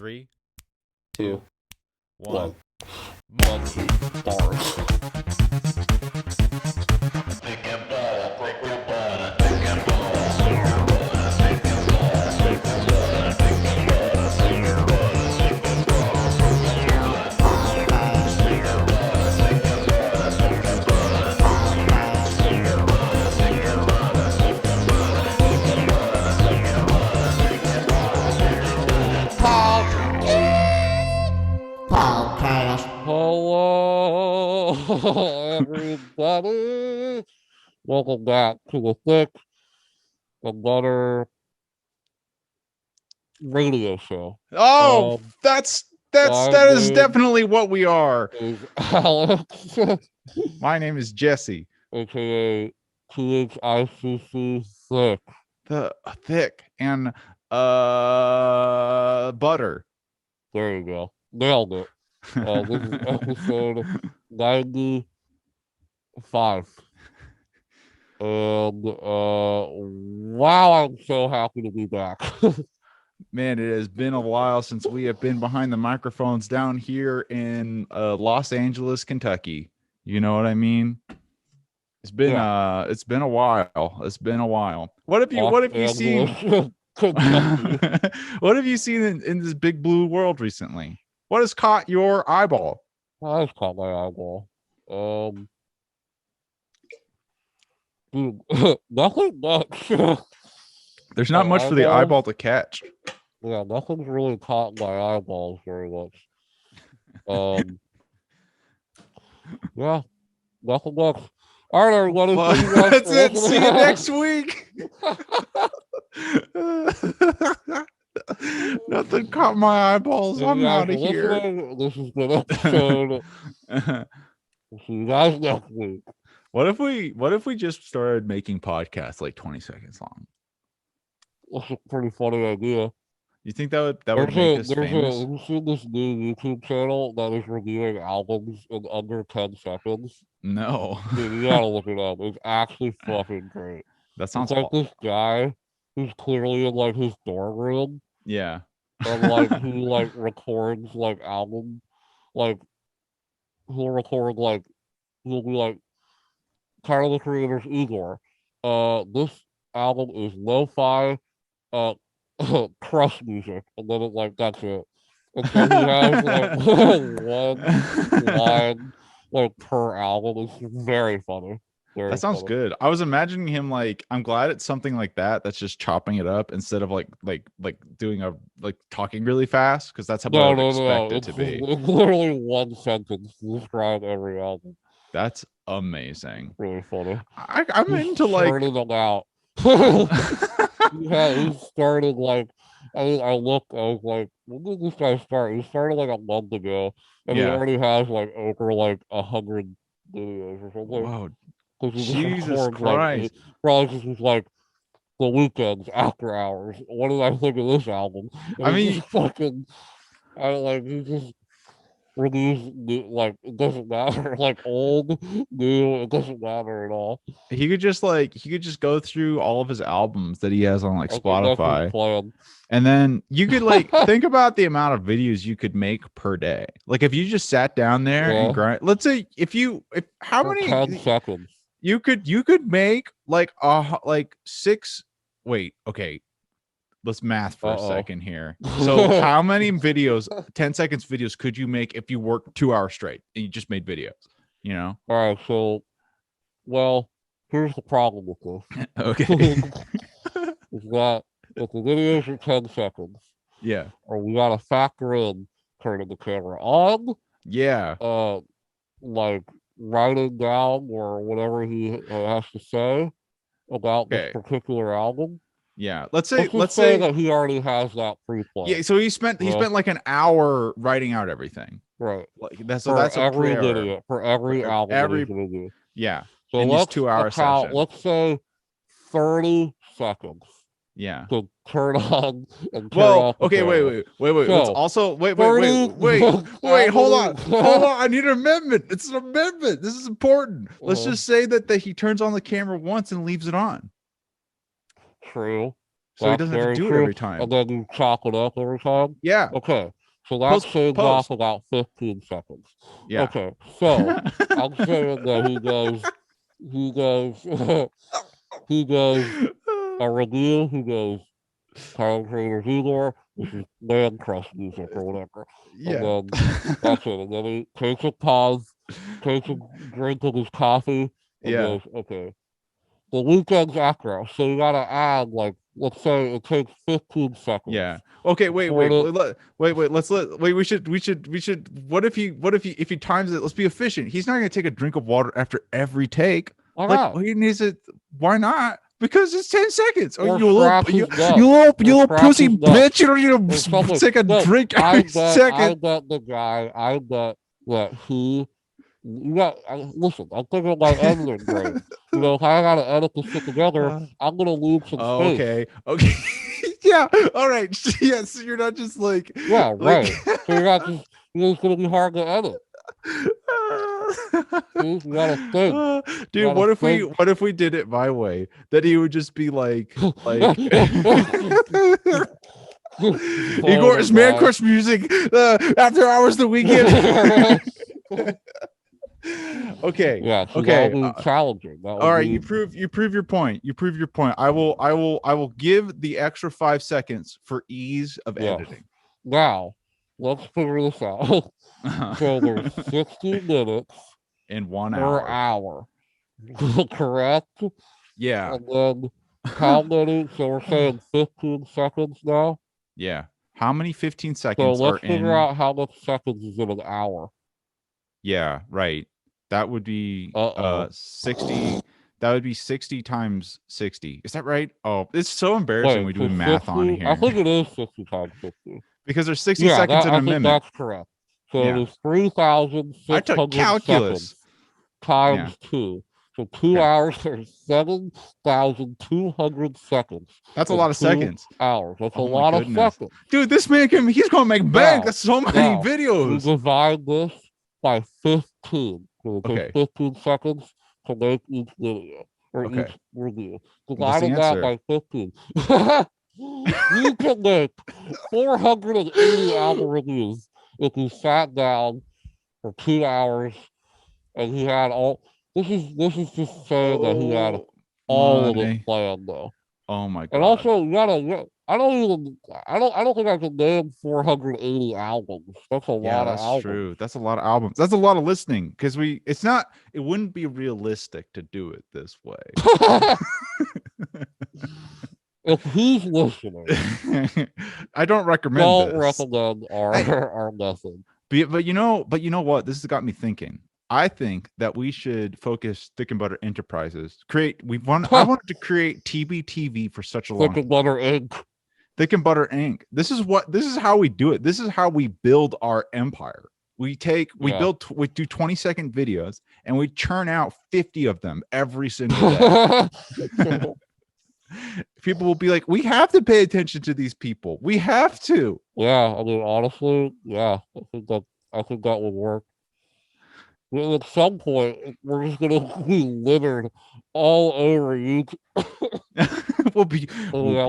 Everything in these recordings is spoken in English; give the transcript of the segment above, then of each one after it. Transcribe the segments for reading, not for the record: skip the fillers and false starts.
3, 2, 1. Monkey bars. Hello, everybody. Welcome back to the Thick Another radio show. Oh, that is name definitely what we are. is Alex, My name is Jesse. aka THICC Thick. The thick and butter. There you go. Nailed it. This is episode 95. And wow, I'm so happy to be back. Man, it has been a while since we have been behind the microphones down here in Los Angeles, Kentucky. You know what I mean? It's been a while. It's been a while. What have you seen? What have you seen in this big blue world recently? What has caught your eyeball? I've caught my eyeball. Dude, nothing much. There's not much for the eyeball to catch. Yeah, nothing's really caught my eyeballs very much. Yeah, nothing much. All right, everybody. That's it. See you next week. Nothing caught my eyeballs. I'm out of here. This has been episode. See you guys next week. What if we just started making podcasts like 20 seconds long? That's a pretty funny idea. You think that would make us famous? Have you seen this new YouTube channel that is reviewing albums in under 10 seconds? No. Dude, you gotta look it up. It's actually fucking great. That sounds like this guy who's clearly in like his dorm room. Yeah. And like he like records like album, like he'll record like he'll be like kind of the creator's Igor. This album is lo-fi crush music, and then it like that's it. And so he has like one line like per album. It's very funny. That sounds good. I was imagining him like, I'm glad it's something like that's just chopping it up instead of like doing talking really fast, because that's how I would expect it to be. It's literally one sentence to describe every album. That's amazing. Really funny. I'm into like started them out. He started like I was like, when did this guy start? He started like a month ago, and he already has like over like 100 videos or something. Wow. Jesus Christ. Probably just like the weekends, after hours. What did I think of this album? And I mean, he just released new, like it doesn't matter, like old, new, it doesn't matter at all. He could just go through all of his albums that he has on like Spotify, and then you could like think about the amount of videos you could make per day. Like if you just sat down there and grind. Let's say how many 10 seconds. You could make like 6. Wait, okay. Let's math for a second here. So how many videos, 10 seconds videos could you make if you worked 2 hours straight and you just made videos? You know? All right. So, well, here's the problem with this. Okay. Is that if the videos are 10 seconds, or we gotta factor in turning the camera on, like writing down or whatever he has to say about this particular album. Yeah, let's say that he already has that pre-planned. Yeah, so he spent like an hour writing out everything. Right. Like that's every video for every album he's gonna do. Yeah. So in let's 2 hour session. Let's say 30 seconds. Yeah. To turn on and turn off. Okay, wait. So, let's also wait. Hold on. I need an amendment. It's an amendment. This is important. Let's just say that he turns on the camera once and leaves it on. True. so he doesn't have to do it every time. And then you chop it up every time? Yeah. Okay. So that shaves off about 15 seconds. Yeah. Okay. So I'm saying that he goes a review, he goes Tyler Creator's Igor, which is man crush music or whatever. Yeah. And then that's it. And then he takes a pause, takes a drink of his coffee, and goes, okay. The weekend's after, so you gotta add, like, let's say it takes 15 seconds. Yeah. Okay. Wait. We should. What if he times it? Let's be efficient. He's not gonna take a drink of water after every take. Why not? He needs it. Why not? Because it's 10 seconds. Or you little pussy bitch. You don't take a drink every second. I bet the guy. I bet that he. Listen, I'm thinking about editing brain. If I gotta edit this shit together, I'm gonna lose some space. Okay. Yeah. All right. Yeah. So you're not just like. Yeah. Right. So you're not just. It's gonna be hard to edit. You gotta think. Dude, what if we did it my way? That he would just be like Igor's Man Crush music after hours the weekend. Okay. Yeah. Okay. Challenging. All right. You prove your point. I will give the extra 5 seconds for ease of editing. Now, let's figure this out. So there's 60 minutes in 1 hour. Correct? Yeah. And then how many? So we're saying 15 seconds now? Yeah. How many 15 seconds so let's figure out how much seconds is in an hour. Yeah, right. That would be 60. That would be 60 times 60. Is that right? Oh, it's so embarrassing we do math 50? On here. I think it is 60 times 50. Because there's 60 seconds in a minute. That's correct. So there's 3,600 seconds times 2. So 2 hours are 7,200 seconds. That's a lot of seconds. Hours. That's a lot of seconds. Dude, this man he's gonna make bank. That's so many videos. We divide this by 15. So it takes 15 seconds to make each video or each review. Divided that by 15. You can make 480 album reviews if you sat down for 2 hours and he had all. This is just saying that he had all of it planned though. Oh my god! And also, you gotta. I don't think I can name 480 albums. That's a lot of albums. That's true. That's a lot of albums. That's a lot of listening because it wouldn't be realistic to do it this way. If he's listening, I don't recommend our method. But you know what? This has got me thinking. I think that we should focus Thick and Butter Enterprises. I wanted to create TBTV for such a long time. Thick and Butter Inc. Thick and Butter Inc. This is how we do it. This is how we build our empire. We do 20-second videos and we churn out 50 of them every single day. People will be like, we have to pay attention to these people. We have to. Yeah, I mean, honestly, I think that would work. At some point, we're just gonna be littered all over YouTube. we'll be everywhere.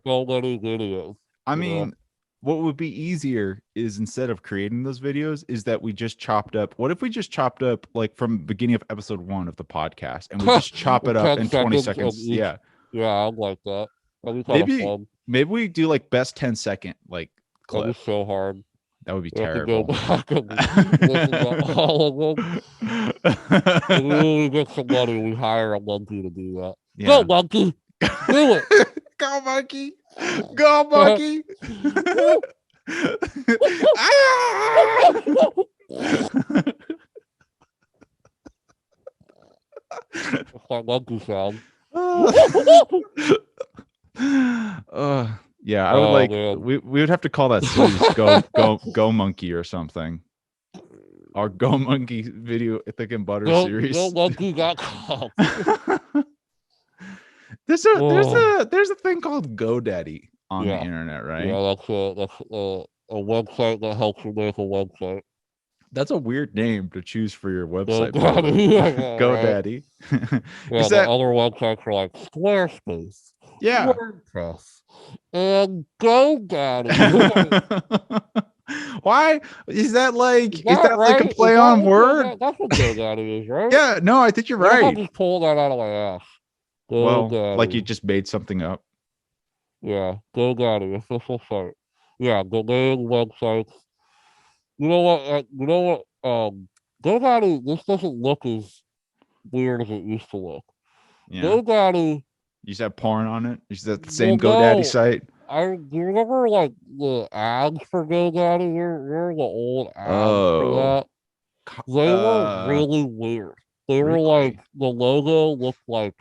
So many videos. I mean, what would be easier is instead of creating those videos, is that we just chopped up. What if we just chopped up like from the beginning of episode 1 of the podcast, and we just chop it up in 20 seconds? Yeah, I like that. Maybe we do like best 10-second like clip. That'd be so hard. That would be terrible. Listen to all of them. When we get some money, we hire a monkey to do that. Yeah. Go, monkey! Do it! Go, monkey! Go, monkey! That's my monkey sound. Yeah, I would we would have to call that series Go Monkey or something. Our Go Monkey video Thick and Butter series. Go Monkey.com. There's a thing called GoDaddy on the internet, right? Yeah, that's a website that helps you make a website. That's a weird name to choose for your website. GoDaddy. GoDaddy. Yeah, the other websites are like Squarespace Yeah. WordPress, and GoDaddy. Why is that like? Is Is that that like a right? Is play that on what word? That's what GoDaddy is, right? Yeah. No, I think you're What if I right. just pull that out of my ass? Well, like you GoDaddy. just made something up. Yeah, GoDaddy, official site. Yeah, domain websites. You know what? You know what? GoDaddy, this doesn't look as weird as it used to look. Yeah. GoDaddy, You said porn on it. You said the well, same GoDaddy no. site. Do you remember like the ads for GoDaddy? Remember the old ads for Oh. that? They were Uh. really weird. They were like Really? the logo looked like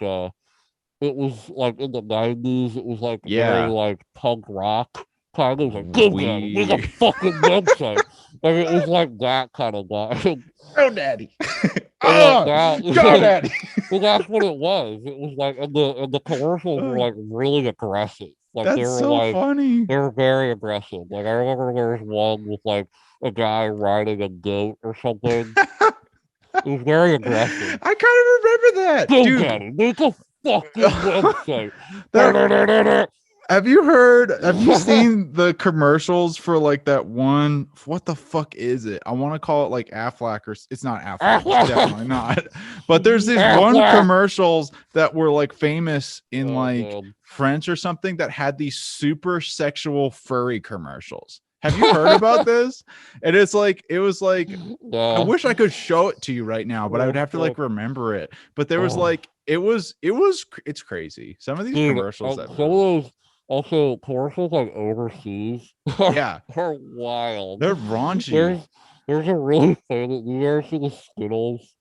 it was like in the 90s, it was like very Yeah. like punk rock kind of like GoDaddy, make a We. fucking website. Like it was like that kind of vibe. GoDaddy. And like Oh, now, GoDaddy. well, that's what it was. It was like, and the commercials were Oh, like really aggressive. Like that's so funny. they were very aggressive. Like I remember there was one with like a guy riding a goat or something. It was very aggressive. I kind of remember that, Go dude. get it. Make a fucking website. that have you seen the commercials for like that one? What the fuck is it? I want to call it like Aflac, or it's not Aflac. It's definitely not. But there's this one commercials that were like famous in like Man. French or something that had these super sexual furry commercials. Have you heard about this? And it's like, it was like, I No. wish I could show it to you right now, but I would have to like remember it. But there was like, it's crazy. Some of these Dude, commercials that some of those also commercials like overseas yeah, are wild. they're raunchy. There's a really famous. You ever see the Skittles?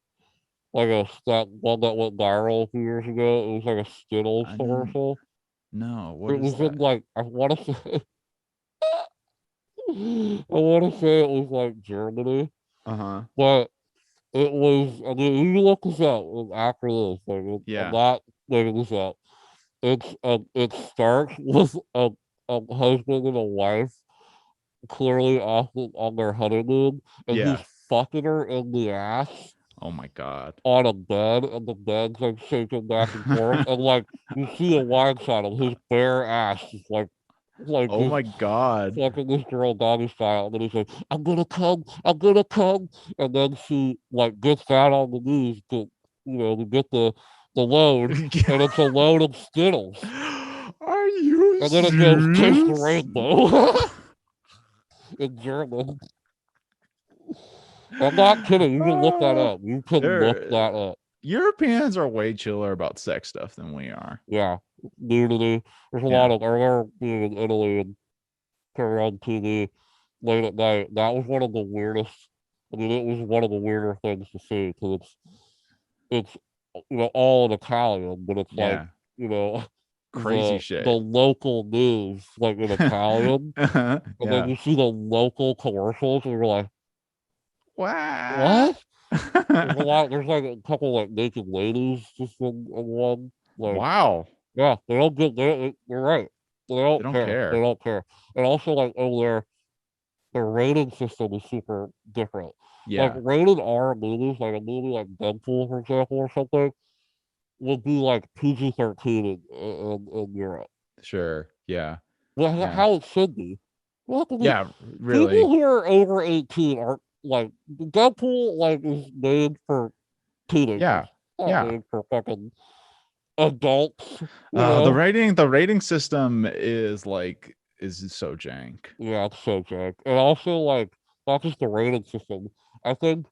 Like that one that went viral a few years ago. It was like a Skittles commercial. No, what It is was that? in like I want to say. I want to say it was like Germany, Uh-huh. but it was. I mean, you look this up after this. Like, I'm Yeah. not making this up. It starts with a husband and a wife clearly off on their honeymoon, and he's Yeah. fucking her in the ass Oh my god. on a bed, and the bed's like shaking back and forth, and like you see a wide shot of his bare ass, just like Oh just my god. fucking this girl doggy style, and then he's like, I'm gonna come," and then she like gets down on the knees to to get the load, and it's a load of Skittles. Are you And then it goes, "Taste the serious? rainbow" in German. I'm not kidding. You can look that up. You can look that up. Europeans are way chiller about sex stuff than we are. Yeah. Nudity. There's a lot of, I remember being in Italy and turning on TV late at night. That was one of the weirdest, I mean, it was one of the weirder things to see because it's all in Italian, but it's like, Yeah. you know, Crazy the shit. local news like in Italian, and then Yeah. you see the local commercials, and you're like, Wow. what? There's like a couple like naked ladies just in one. Like, Wow. yeah, they don't get. They're right. They They don't don't care. They care. don't care. And also like, oh, their rating system is super different. Like Yeah. rated R movies, like a movie like Deadpool, for example, or something, would be like PG-13 in Europe. Sure. Yeah. Well, Yeah. how it should be. Well, Yeah. people Really. who are over 18 are like Deadpool. Like is made for teenagers, Yeah. not Yeah. made for fucking adults. The rating system is so jank. Yeah, it's so jank. And also, like, not just the rating system. I think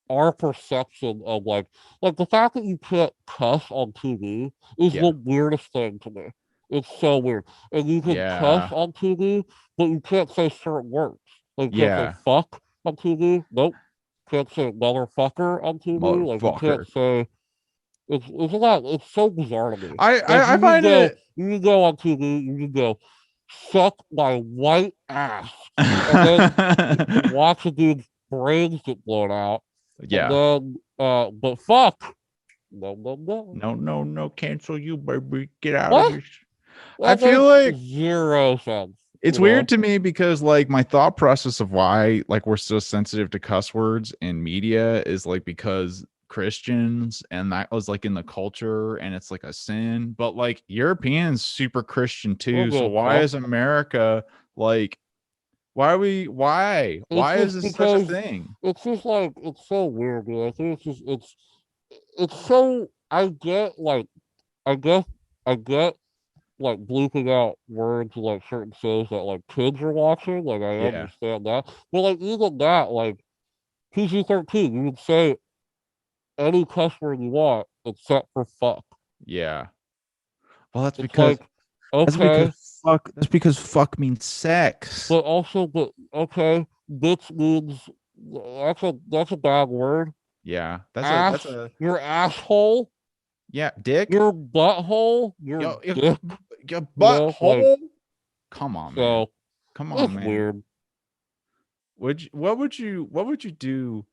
our perception of like the fact that you can't cuss on TV is the Yeah. weirdest thing to me. It's so weird. And you can cuss Yeah. on TV, but you can't say certain words. Like you can't say Yeah. fuck on TV. Nope. Can't say motherfucker on TV. Like you can't Motherfucker. say it's a lot. It's so bizarre to me. Like I find it you can go on TV, you can go suck my white ass, and then you can watch a dude's brains get blown out, and yeah. then but fuck, no. No, cancel you, baby. Get out of What? here. I That feel makes like zero sense. it's weird to me because like my thought process of why like we're so sensitive to cuss words in media is like because Christians, and that was like in the culture, and it's like a sin. But like Europeans super Christian too. So why is America like? Why are we? Why is this such a thing? It's just like it's so weird, dude. I think it's so. I guess I get like bleeping out words like certain shows that like kids are watching. Like I Yeah, understand that, but like even that, like PG-13, you can say any cuss word you want except for fuck. yeah. Well, that's It's because like okay, fuck. That's because fuck means sex. but okay, bitch means that's a bad word. Yeah, that's Ass, a your asshole, yeah. Dick, your butthole, your yo, dick. your You know, like butthole. Come on, man. so Come on, it's man. weird. What would you do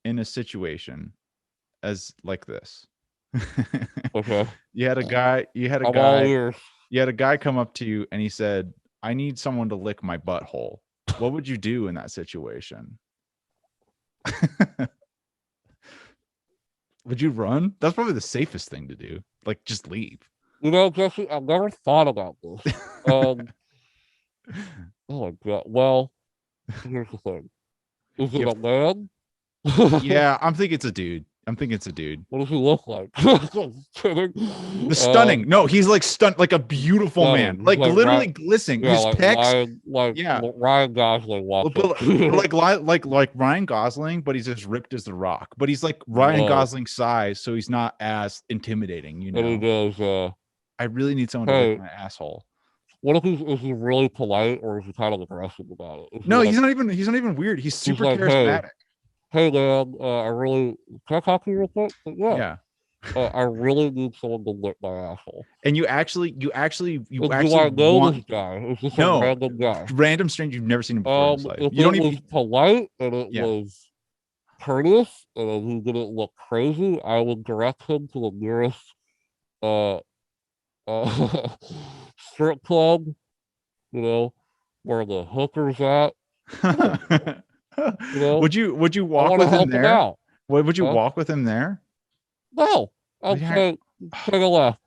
in a situation as like this? Okay, You had a guy. I'm all ears. You had a guy come up to you and he said, "I need someone to lick my butthole." What would you do in that situation? Would you run? That's probably the safest thing to do. Like, just leave. You know, Jesse, I've never thought about this. Um, oh my god. Well, here's the thing: is it You a man? Yeah, I'm thinking it's a dude. I'm thinking it's a dude. What does he look like? Kidding. The stunning. No, he's like stunned, like a beautiful man, Stunning. like Like literally glistening. yeah, His pecs. Like Yeah, Ryan Gosling walks up. like Ryan Gosling, but he's as ripped as the Rock. But he's like Ryan Whoa. Gosling's size, so he's not as intimidating. You And he know. goes, I really need someone to lick "Hey, my asshole. what if is he really polite or is he kind of aggressive about it? Is he No, like, he's not even weird. He's he's super like, hey, charismatic. hey, man, I really can I talk to you real quick? Like, yeah, Yeah. I really need someone to lick my asshole. And you Do actually I know want this guy? Is this a no random guy? random stranger you've never seen him before in his life. If You it don't was even polite and it yeah. was courteous and he didn't look crazy, I would direct him to the nearest uh strip club, you know, where the hookers at. You know, Would you I walk want to with him help him there? out. What would you Huh? walk with him there? No, Would I'd you say take a left.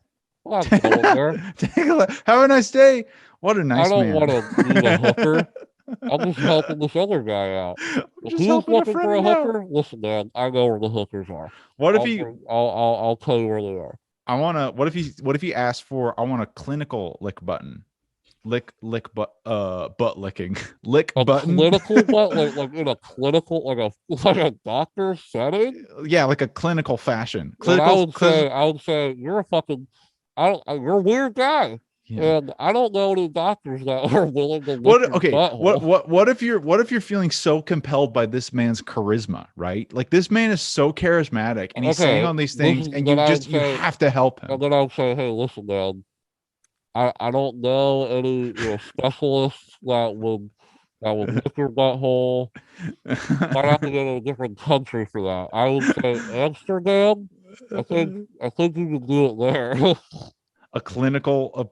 I'm not going there. Have a nice day. What a I nice don't man. want to meet a hooker. I'm just helping this other guy out. I'm If just he's helping a looking for a friend out. hooker, listen, man, I know where the hookers are. What if he I'll tell you where they are. what if he asked for I want a clinical lick button? Butt licking. Lick A button. clinical butt, like in a clinical, like a doctor setting. Yeah, like a clinical fashion. And I would say you're a fucking, you're a weird guy. Yeah. And I don't know any doctors that are willing to lick your butthole. What if you're feeling so compelled by this man's charisma, right? Like this man is so charismatic and he's saying Okay, all these things and you have to help him. and then I would say, hey, listen, man, I don't know any specialists that would lick your butthole. Might have to go to a different country for that. I would say Amsterdam. I think you can do it there. A clinical I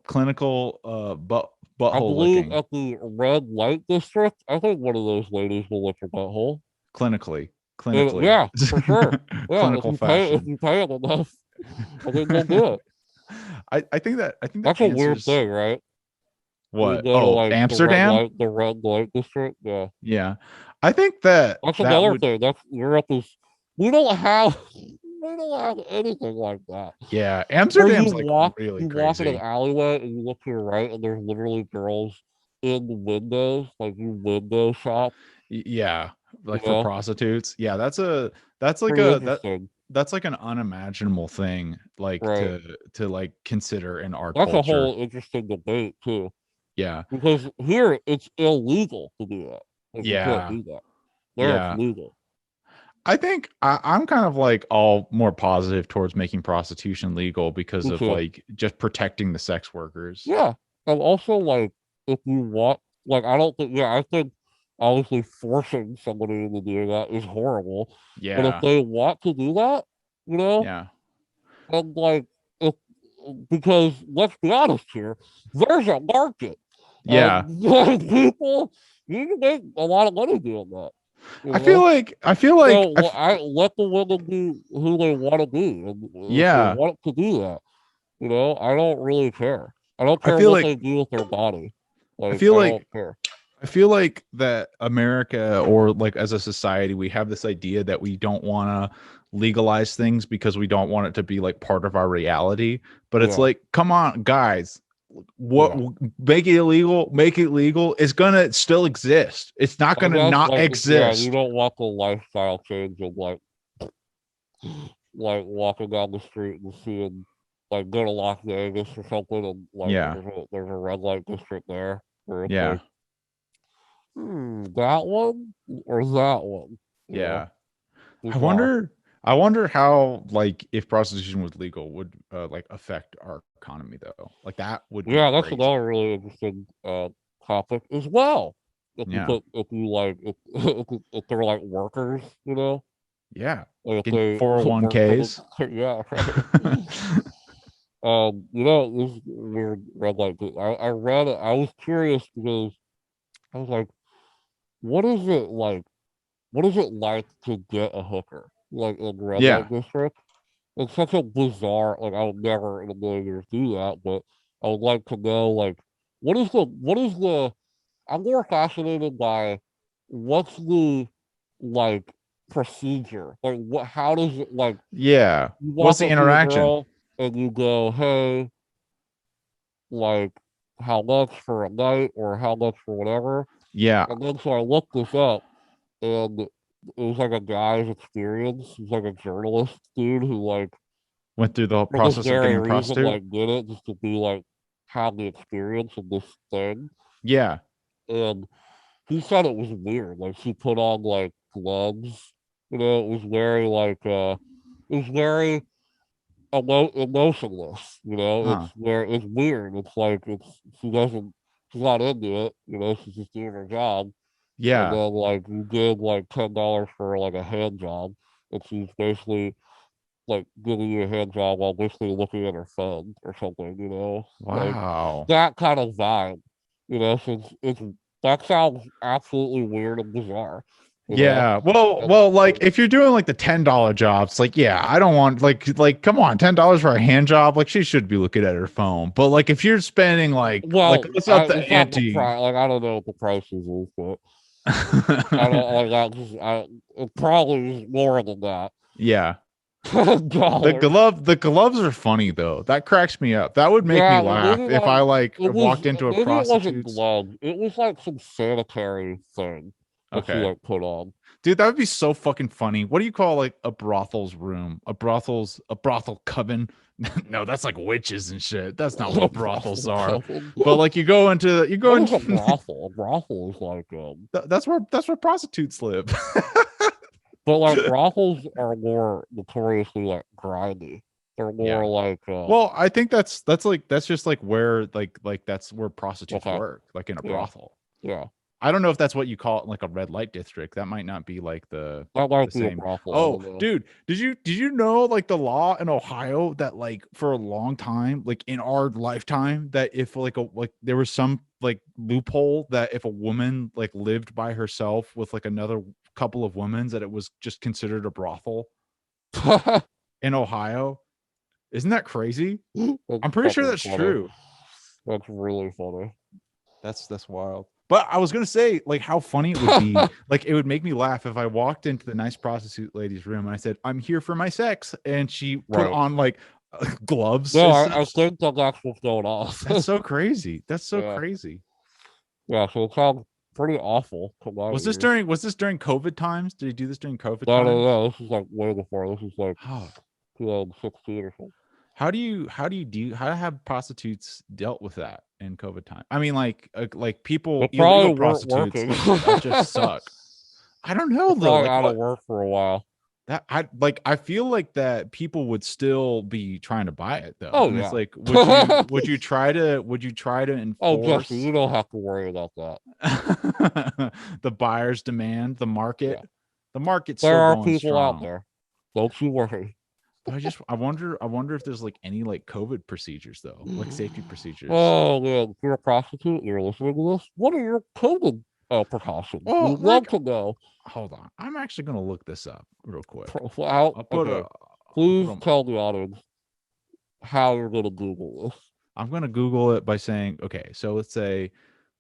butthole believe licking at the red light district, I think one of those ladies will lick your butthole. clinically. Yeah, for sure. Yeah, Clinical if fashion. you pay it enough, I think they'll do it. I think that That's a weird answers thing, right? We what? go to Oh, like Amsterdam? the red light district. Yeah, Yeah. I think that that's that another would thing. That's Europe is. We don't have we don't have anything like that. yeah, Where Amsterdam's like really you walk in an crazy. alleyway and you look to your right, and there's literally girls in the windows, like you window shop. Yeah, You like for know, prostitutes. Yeah, that's like pretty a interesting, that's like an unimaginable thing like right? to like consider in our That's a culture. whole interesting debate too, Yeah. because here it's illegal to do that. Like you can't Yeah. do that. There it's Yeah. legal. I think I'm kind of like all more positive towards making prostitution legal because Me of too. like just protecting the sex workers. Yeah, and also like if you want, like I don't think, yeah, I think obviously forcing somebody into doing that is horrible. But if Yeah. they want to do that, you know, Yeah. and like if because let's be honest here, there's a market, Yeah. and people you can make a lot of money doing that. You I feel know? like So I let the women do who they want to do, and if they yeah, want to do that, I don't really care. I don't I care feel what like they do with their body. I Like feel I don't like care. I feel like that America, or like as a society, we have this idea that we don't want to legalize things because we don't want it to be like part of our reality. But it's Yeah, like, come on, guys, what, yeah. make it illegal, make it legal. It's gonna still exist. It's not I gonna guess not like yeah, you exist. don't want the lifestyle change of like walking down the street and seeing like go to Las Vegas or something and like Yeah, there's a red light district there where it's yeah, like that one or that one, you know? yeah. I Bizarre. wonder. I wonder how, like, if prostitution was legal, would like affect our economy though. Like that would be Yeah, that's crazy. another really interesting topic as well. Yeah, If you like if they're like workers, yeah. like if Getting they work for 401ks. the yeah, right. This weird red light. I read it. I was curious because I was like, what is it like? What is it like to get a hooker like in red Yeah. light district? It's such a bizarre. Like I would never in a million years do that, but I would like to know like what is the I'm more fascinated by what's the like procedure. Like what how does it like Yeah. you What's walk the up to a interaction? girl and you go, hey, like how much for a night or how much for whatever. Yeah. And then so I looked this up and it was like a guy's experience. He's like a journalist dude who like Went through the whole for this process of very getting a reason prostitute. like did it just to be like have the experience of this thing. Yeah. And he said it was weird. Like she put on like gloves. It was very it was very emotionless. It's Huh. where it's weird. It's like she's not into it. She's just doing her job. And Yeah. then like you give like $10 for like a hand job, and she's basically like giving you a hand job while basically looking at her phone or something. Like Wow. that kind of vibe. Since it's that sounds absolutely weird and bizarre. You know, Yeah. Well, and like if you're doing like the $10 jobs, like yeah, I don't want like come on, $10 for a hand job, like she should be looking at her phone. But like if you're spending like well, let's up the it's not the ante. price. Like I don't know what the prices is, but I don't like that. It probably is more than that. Yeah. Dollars. The gloves are funny though. That cracks me up. That would make me Yeah, well, laugh if I like walked into a maybe it wasn't prostitute's. gloves. It was like some sanitary thing that she Okay. like put on. Dude, that would be so fucking funny. What do you call like a brothel's room? A brothel coven? No, that's like witches and shit. That's not A what brothels brothel are. coven. But like you go What is a into brothel? A brothel is like that's where prostitutes live. but like brothels are more notoriously like grimy. They're more Yeah. like Well, I think that's just like where like that's where prostitutes okay, work, like in a yeah, brothel. yeah. I don't know if that's what you call it, like a red light district. That might not be like That the might be a same. brothel. I Oh, don't know. dude, did you know like the law in Ohio that like for a long time, like in our lifetime, that if like there was some like loophole that if a woman like lived by herself with like another couple of women, that it was just considered a brothel in Ohio. Isn't that crazy? That's I'm pretty sure fucking that's funny. true. That's really funny. That's wild. But I was gonna say, like, how funny it would be. Like, it would make me laugh if I walked into the nice prostitute lady's room and I said, "I'm here for my sex," and she put Right. on like gloves No, and I stuff. think that's what's going on. That's so crazy. That's so Yeah. crazy. Yeah, so it sounds pretty awful to my ears. Was this during COVID times? Did he do this during COVID No, no, times? no. This is like way before. This is like Oh, 2016 or something. how have prostitutes dealt with that in COVID time? I mean, like They people illegal probably weren't prostitutes working. that just suck. I don't know They're though. probably Like out of what work for a while. that I feel like that people would still be trying to buy it though. Oh And it's yeah. like, would you try to Oh, Jesse, you enforce don't have to worry about that. the buyer's demand, the Yeah, market? The market's there still are going people out strong. there. Don't you worry. But I wonder if there's like any like COVID procedures though, like safety procedures. Oh man, if you're a prostitute, and you're listening to this. What are your COVID precautions. Well, We'd love like, to know. hold on. I'm actually gonna look this up real quick. I'll put Okay. a. I'll put Please a. tell the audience how you're gonna Google this. I'm gonna Google it by saying, okay, so let's say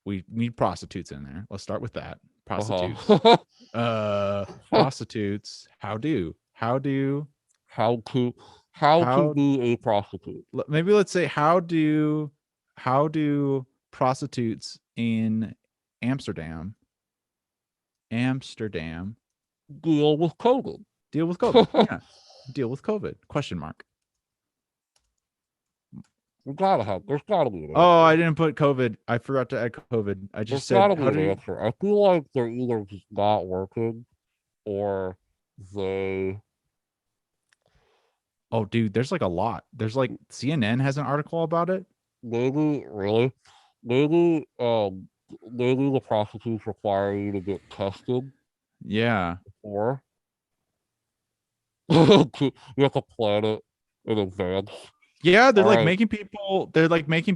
we need prostitutes in there. Let's start with that. Prostitutes. Uh-huh. Prostitutes. How do how to how to how be a prostitute. maybe let's say how do prostitutes in Amsterdam Amsterdam Deal with COVID. deal with COVID? Yeah. Deal with COVID? Question mark. There's gotta be an Oh, I answer. didn't put COVID. I forgot to add COVID. I There's just said gotta be how an do you answer. I feel like they're either just not working or they Oh, dude, there's like a lot. There's like CNN has an article about it. maybe really maybe maybe the prostitutes require you to get tested Yeah. or you have to plan it in advance. Yeah, All right. they're like making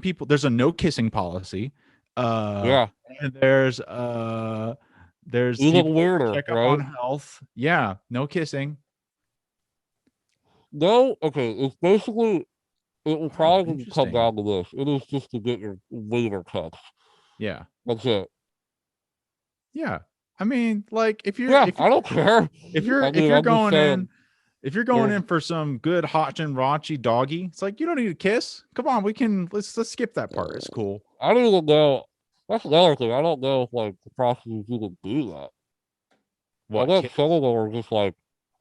people there's a no kissing policy. Uh Yeah. and there's Even people weirder, check up on right? health. Yeah, no kissing. No, okay. It's basically it will Wow, probably come interesting. down to this. It is just to get your wiener test. Yeah. That's it. Yeah. I mean, like Yeah, I don't care. I if mean, you're I'm just going in saying if you're going there's in for some good hot and raunchy doggy, it's like you don't need a kiss. Come on, let's skip that part. It's cool. I don't even know. That's another thing. I don't know if like the prostitutes even do that. I What bet some kiss? of them are just like,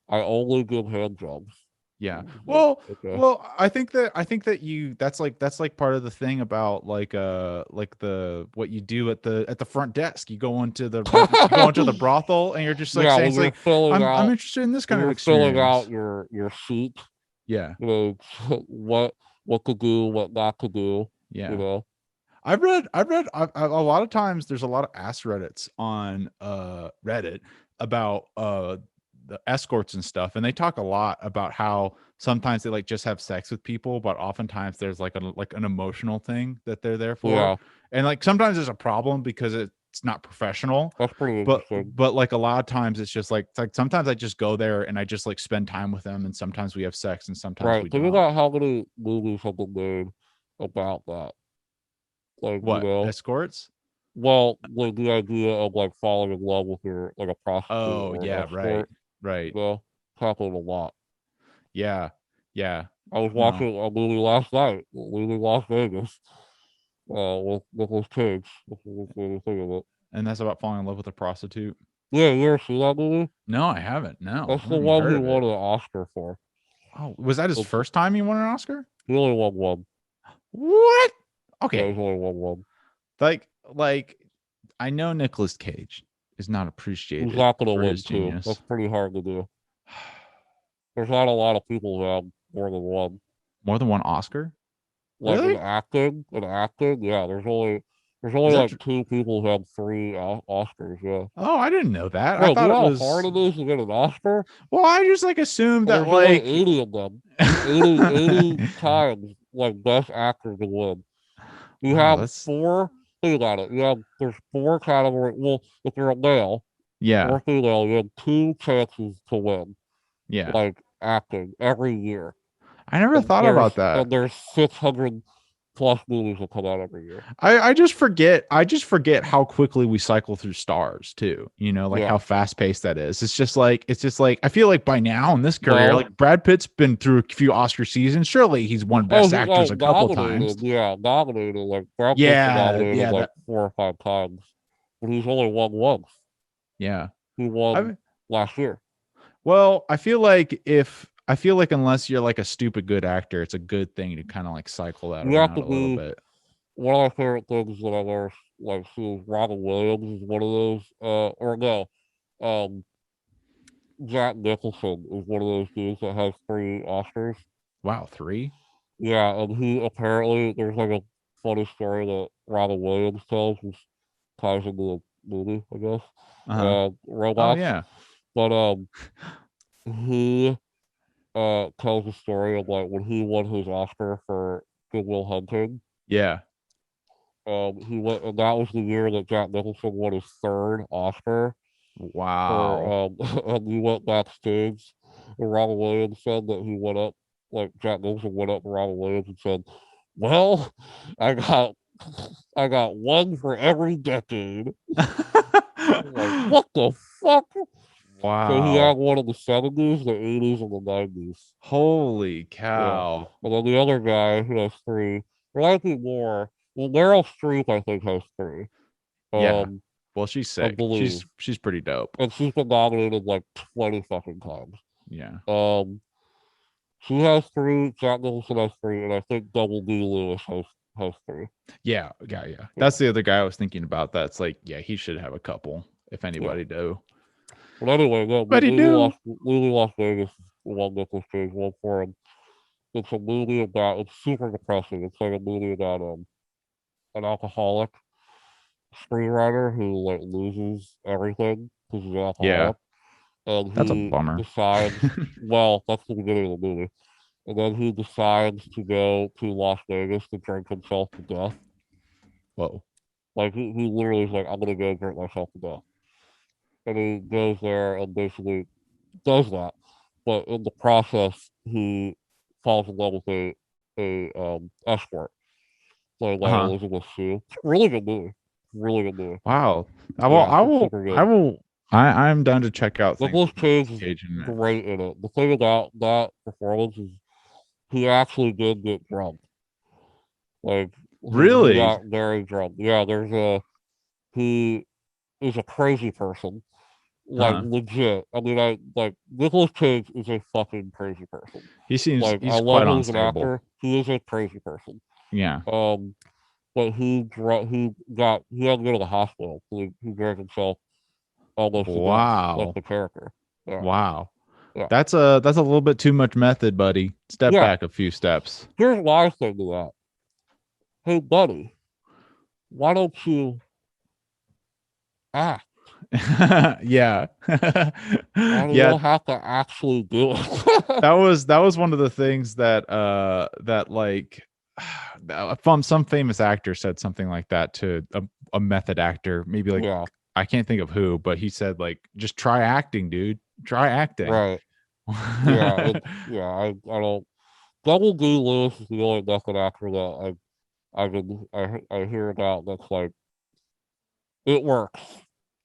I only give hand jobs. Yeah. Like, Well, okay. well, I think that you that's like part of the thing about like the what you do at the front desk. You go into the brothel and you're just like Yeah, saying it's like I'm interested in this when kind of you're filling out experience. your sheet, Yeah. you know, what to do, what not to do, you Yeah. know. I've read a lot of times there's a lot of ass Reddits on Reddit about the escorts and stuff, and they talk a lot about how sometimes they like just have sex with people, but oftentimes there's like an emotional thing that they're there for, Yeah, and like sometimes there's a problem because it's not professional, that's pretty but interesting. like a lot of times it's like sometimes I just go there and I just like spend time with them, and sometimes we have sex and sometimes Right. we Think don't. about how many movies have been made about that. Like, What escorts? well, like the idea of like falling in love with your like a prostitute Oh or yeah, right, escort, right. happened a lot. Yeah. Yeah. I was No. watching a movie last night, a movie in Las Vegas, with Nicolas Cage. That's the thing of it. And that's about falling in love with a prostitute? Yeah, you ever see that movie? No, I haven't. No, That's I the haven't even one heard he of won it. an Oscar for. Oh, was that his It's, first time he won an Oscar? he only won one. What? Yeah, he's Okay. only won one. Like I know Nicolas Cage is not He's appreciated not gonna for win his two. That's genius. pretty hard to do. There's not a lot of people who have more than one. More than one Oscar? Like Really? yeah. There's Is only that like two people who have three Oscars. Yeah. Oh, I didn't know that. I Bro, do you thought it know how hard was it is to get an Oscar? Well, I just like assumed And that there's only like 80 of them. 80 times like best actor to win. You Wow, have that's four. Think about it. There's four categories. Well, if you're a male yeah. or female, you have two chances to win, Yeah. like acting every year. I never thought about that. And there's 600 plus movies that come out every year. I just forget how quickly we cycle through stars too. You know, like how Yeah. fast paced that is. It's just like I feel like by now in this career, No. like Brad Pitt's been through a few Oscar seasons. Surely he's won Oh, Best Actors a couple times. nominated. Yeah, nominated. Like Brad Pitt's been Yeah, nominated yeah, like that 4 or 5 times, but he's only won once. He I won last year. well, I feel like unless you're like a stupid good actor, it's a good thing to kind of like cycle that You have around to a little be bit. one of my favorite things that I've ever like seen. Robin Williams is one of those. Or no, um, Jack Nicholson is one of those dudes that has 3 Oscars. Wow, three? Yeah, and he apparently there's like a funny story that Robin Williams tells, which ties into the movie, I guess. Uh-huh. Oh Robots, yeah. but he tells the story of like when he won his Oscar for Good Will Hunting. Yeah. He went, and that was the year that Jack Nicholson won his third Oscar for Wow. and we went backstage and Robin Williams said that he went up like Jack Nicholson went up to Robin Williams and said, well, I got I got one for every decade. Like, what the fuck? So he Wow. had one in the 70s, the 80s, and the 90s. Holy Yeah. cow. And then the other guy who has three, there might be more. Well, Meryl Streep, I think, has three. Yeah. Um, Well, she's I sick. believe. She's pretty dope. And she's been nominated like 20 fucking times. Yeah. She has three, Jack Nicholson has three, and I think Double D Lewis has three. Yeah. That's the other guy I was thinking about. That's like, yeah, he should have a couple, if anybody do. But anyway, no, But he do. Movie Las Vegas is the one Nicolas Cage won for, and it's a movie about, it's super depressing. It's like a movie about an alcoholic screenwriter who like loses everything because he's an Yeah. alcoholic. And That's a he bummer. decides, well, that's the beginning of the movie. And then he decides to go to Las Vegas to drink himself to death. Whoa. Like he literally is like, I'm gonna go drink myself to death. And he goes there and basically does that. But in the process, he falls in love with a escort played by Uh-huh. Elizabeth Shue. Really good movie. Really good movie. Wow. I will. Yeah, I it's will. super good. I will. I'm down to check out things. Nicolas Cage is Cage in it. great in it. The thing about that performance is he actually did get drunk. Like he Really? got very drunk. Yeah, he is a crazy person. Like Uh-huh. legit. I mean, I like Nicolas Cage is a fucking crazy person. He's I love quite him as an unstable. actor. He is a crazy person. Yeah. But he had to go to the hospital. He dragged himself almost to death, like Wow. the character. Yeah, Wow. yeah, That's a little bit too much method, buddy. Step yeah. back a few steps. Here's my thing to that. Hey, buddy, why don't you act? Yeah. Why do you Yeah, don't have to actually do it? that was one of the things that that like from some famous actor said something like that to a method actor, maybe like Yeah, I can't think of who, but he said like just try acting, dude. Try acting. right. Yeah. I don't. Double D Lewis is the only method actor that I hear about that's like it works.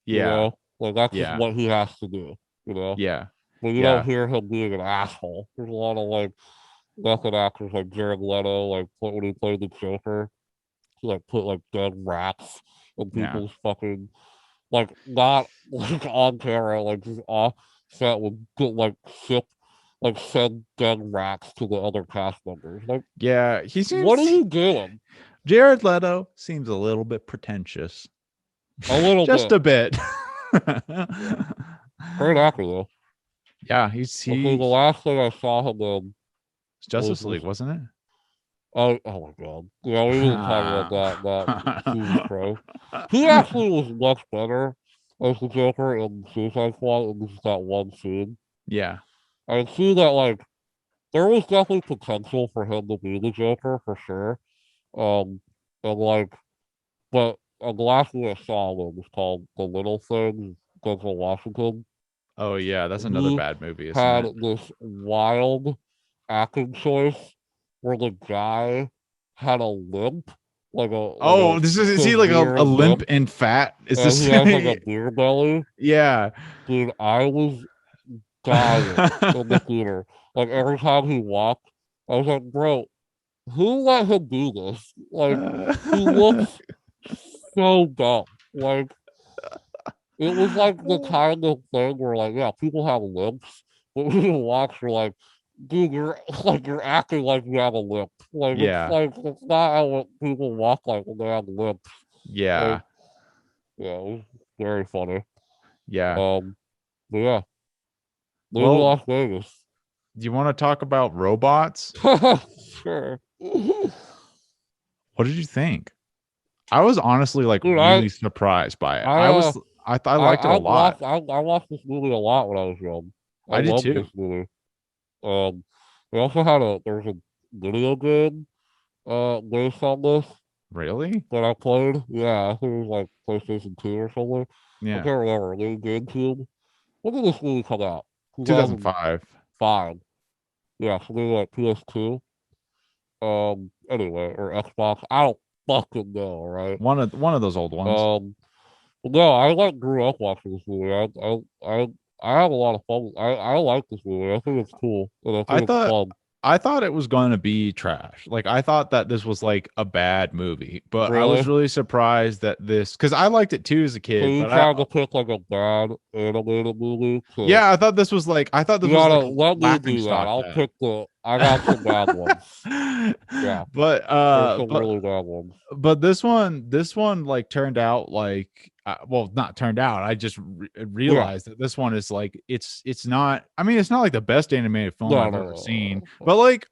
You Yeah. know, like that's just Yeah. what he has to do. You know, Yeah. but you don't Yeah. hear him being an asshole. There's a lot of like method actors like Jared Leto, like when he played the Joker, he like put like dead rats in Yeah. people's fucking like not like on camera, like just off set would get like ship like send dead rats to the other cast members. Like, Yeah. He what are seems you doing? Jared Leto seems a little bit pretentious. A little Just bit. a bit. Great actor though. Yeah, Okay, the last thing I saw him in Justice was League, wasn't it? oh my god. Yeah, we didn't talk about that Jesus Christ. He actually was much better as the Joker in Suicide Squad in just that one scene. Yeah. I can see that like there was definitely potential for him to be the Joker for sure. Um and like but the last thing I saw him was called The Little Things, Denzel Washington. Oh yeah, that's another He bad movie, isn't had it? this wild acting choice where the guy had a limp, like Oh, a this is he like severe a limp limp, and fat? Is and this he has like a beer belly. yeah. Dude, I was dying in the theater. Like every time he walked, I was like, bro, who let him do this? Like he looks so dumb. Like it was like the kind of thing where like, yeah, people have limps, but when you watch, you're like, dude, you're like you're acting like you have a limp. Yeah. It's not how people walk like when they have limps. Yeah. Like yeah, it was very funny. Yeah. Um, but yeah, maybe Well, Las Vegas. do you want to talk about robots? Sure. What did you think? I was honestly like Dude, really surprised by it. I liked it a lot. I watched this movie a lot when I was young. I I did loved too. this movie. They also had there's a video game based on this. Really? that I played. Yeah, I think it was like PlayStation 2 or something. I Yeah. can't remember. Maybe GameCube. When did this movie come out? 2005. 2005. Yeah, so maybe like PS2. Anyway, or Xbox. I don't fucking know, right? One of those old ones. Um, but no, I like grew up watching this movie. I have a lot of fun. I like this movie. I think it's cool and I I think it's thought fun. I thought it was going to be trash. Like I thought that this was like a bad movie, but I was Really? really surprised that this because I liked it too as a So kid. you But I tried to pick like a bad animated movie to yeah, I thought this you was gotta like a let me laughing do that. stock I'll bad. pick I got some bad ones. Yeah, but there's uh some but really bad ones. but this one like turned out like well not turned out I just Yeah. realized that this one is like it's not I mean it's not like the best animated film No, I've no, ever seen, no, no. but like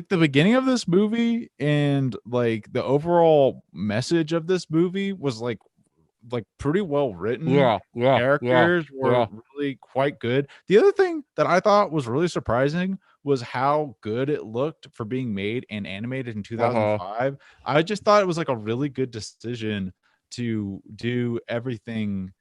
the beginning of this movie and like the overall message of this movie was like pretty well written. Yeah, yeah, yeah, Characters were yeah. really quite good. The other thing that I thought was really surprising was how good it looked for being made and animated in Uh-huh. 2005. I just thought it was like a really good decision to do everything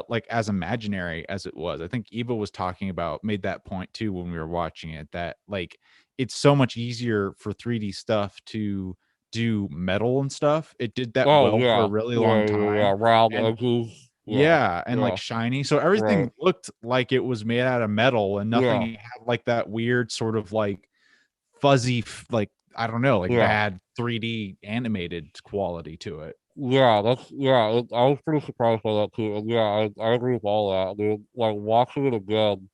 like as imaginary as it was. I think Eva was talking about made that point too when we were watching it that like it's so much easier for 3D stuff to do metal and stuff. It did that Oh well for a yeah. really Yeah, long yeah, time. yeah. Round And edges. Yeah. yeah, and like Yeah. shiny. So Right. everything looked like it was made out of metal and nothing Yeah. had like that weird sort of like fuzzy like I don't know, like Yeah. bad 3D animated quality to it. Yeah, I was pretty surprised by that too. And yeah, I agree with all that. Dude, like watching it again,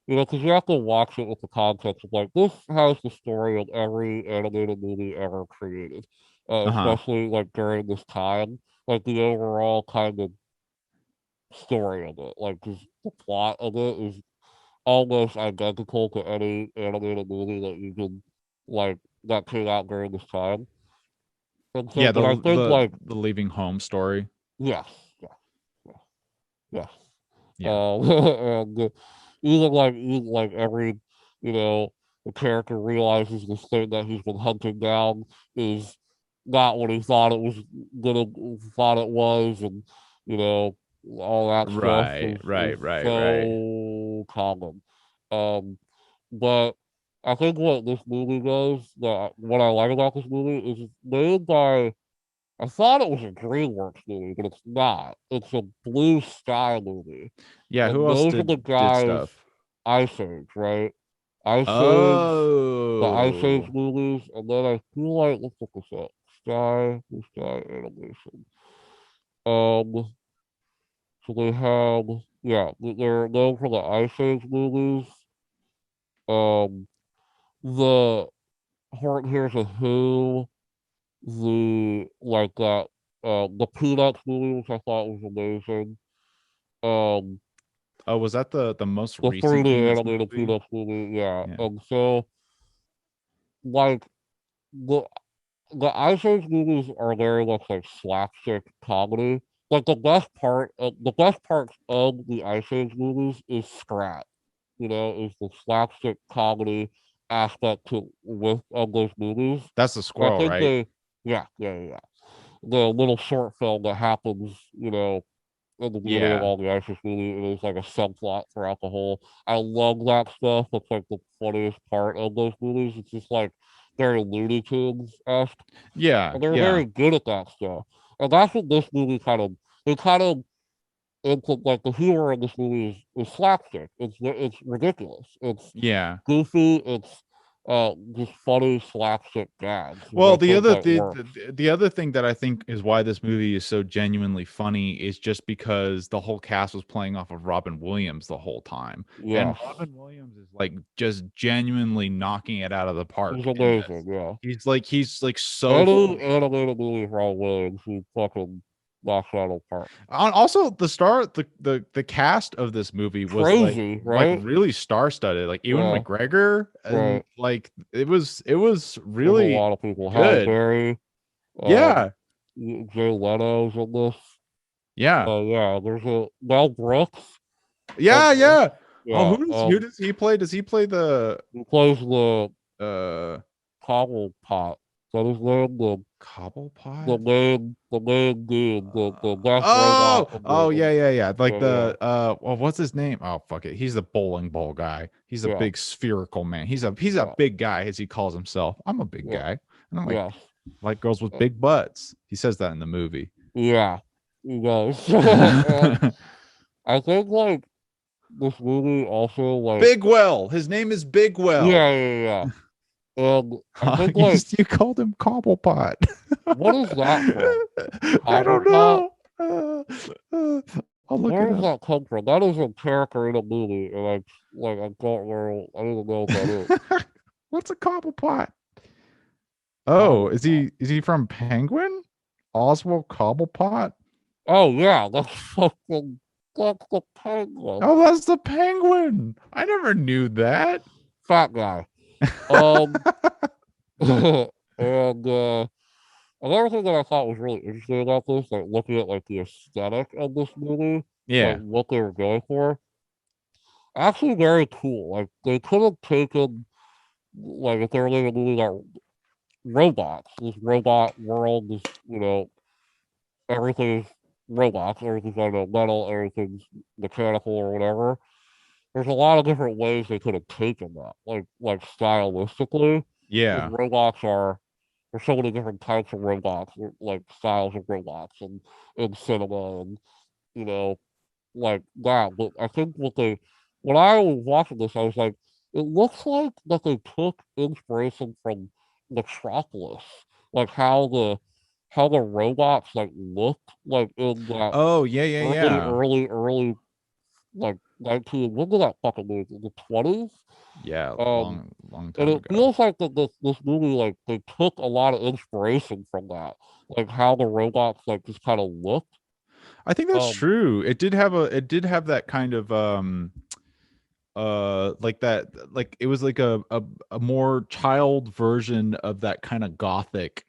because you have to watch it with the context of like this has the story of every animated movie ever created, Uh-huh. especially like during this time, like the overall kind of story of it, like 'cause the plot of it is almost identical to any animated movie that you can like that came out during this time. And so, Yeah, but I think like the leaving home story. yes, yeah, yeah, yes. Yeah. And even like every, you know, the character realizes this thing that he's been hunting down is not what he thought it was gonna thought it was, and you know, all that stuff Right, is right, right, right. so common. Um, but I think what this movie does, that what I like about this movie is it's made by I thought it was a DreamWorks movie, but it's not. It's a Blue Sky movie. Yeah, And who else those are the did guys, stuff? Ice Age, right? Ice Age, the Ice Age Oh. movies, and then I feel like, let's look this up. Blue Sky Animation. Um, so they have, yeah, they're known for the Ice Age movies. Um, the Here's a Who, like that, the Peanuts movie, which I thought was amazing. Um, Oh, was that the most the recent 3D Peanuts animated movie? Peanuts movie, yeah. Yeah. And so, like, the the Ice Age movies are very much like slapstick comedy. Like the best parts of the Ice Age movies is Scrat. Is the slapstick comedy aspect to with of those movies. That's the And I squirrel, think right? yeah. The little short film that happens, in the beginning of Yeah. all the Isis movie, it is like a subplot throughout the whole. I love that stuff. It's like the funniest part of those movies. It's just like very Looney Tunes esque, Yeah, and they're yeah. very good at that stuff. And that's what this movie kind of. They kind of like the humor in this movie is slapstick. It's ridiculous. It's Yeah. goofy. It's just funny slapstick gags, which Well, I think like works. the other thing that I think is why this movie is so genuinely funny is just because the whole cast was playing off of Robin Williams the whole time. And Yes, Robin Williams is like just genuinely knocking it out of the it's park in this. amazing. Yeah. He's like so Any funny. animated movie from Williams who fucking knocks it out of the park. Also, the cast of this movie was Crazy, like right? really star-studded. Like Ewan Yeah, McGregor and right. like it was There's a really lot of people. Halle good. Berry, um, Yeah. Jay Leno's in this. Yeah. Yeah, there's a Mel Brooks. Yeah, In this. yeah. Oh, Yeah, who does he play? Does he play the he plays the uh Cobblepot. that his name? The Cobblepot. main dude, the best robot in Yeah. Like yeah, the well, what's his name? Oh, fuck it. He's the bowling ball guy. He's a yeah, big spherical man. He's a yeah, big guy, as he calls himself. I'm a big yeah, guy. And I'm yeah, like girls with yeah, big butts. He says that in the movie. yeah. He does. And I think like this movie also like Bigwell. His name is Bigwell. yeah. And I think like You called him Cobblepot. what is that from? I don't Cobblepot? know. I'll look Where it does up. that come from? That is a character in a movie, and I don't know. I don't even know what that is. What's a Cobblepot? Oh, Cobblepot. is he from Penguin? Oswald Cobblepot? Oh yeah, that's the penguin. Oh, that's the Penguin. I never knew that. Fat guy. Um and another thing that I thought was really interesting about this, like looking at like the aesthetic of this movie, like Yeah. what they were going for, actually very cool. Like they could have taken like if they were making a movie like robots, this robot world, this everything's robots, everything's out of metal, everything's mechanical or whatever. There's a lot of different ways they could have taken that, like stylistically, because Yeah. robots are there's so many different types of robots, like styles of robots, and in cinema, and you know, like that. But I think when I was watching this, I was like, it looks like that they took inspiration from Metropolis, like how the robots like looked like in that Oh, yeah. early like 19 when did that fucking movie? In the 20s? Yeah, Um long and time it ago. feels like that this movie like they took a lot of inspiration from that. Like how the robots like just kind of looked. I think that's Um true. It did have that kind of like that, like it was like a more child version of that kind of gothic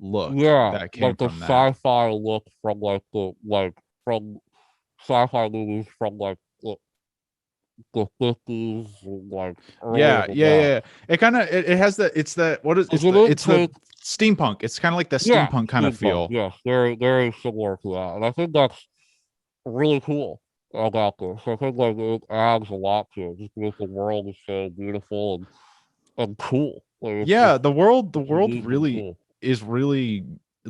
look yeah, that came like the from that. sci-fi look from from sci-fi movies from like the 50s and like earlier than that. Yeah. It kind of it has that, it's that, what is, Because it didn't it's the take steampunk. It's kind of like the yeah, steampunk kind of steampunk, feel. yes, very similar to that. And I think that's really cool about this. I think like it adds a lot to it just because the world is so beautiful and cool. Like it's just Yeah, the world unique and really cool. is really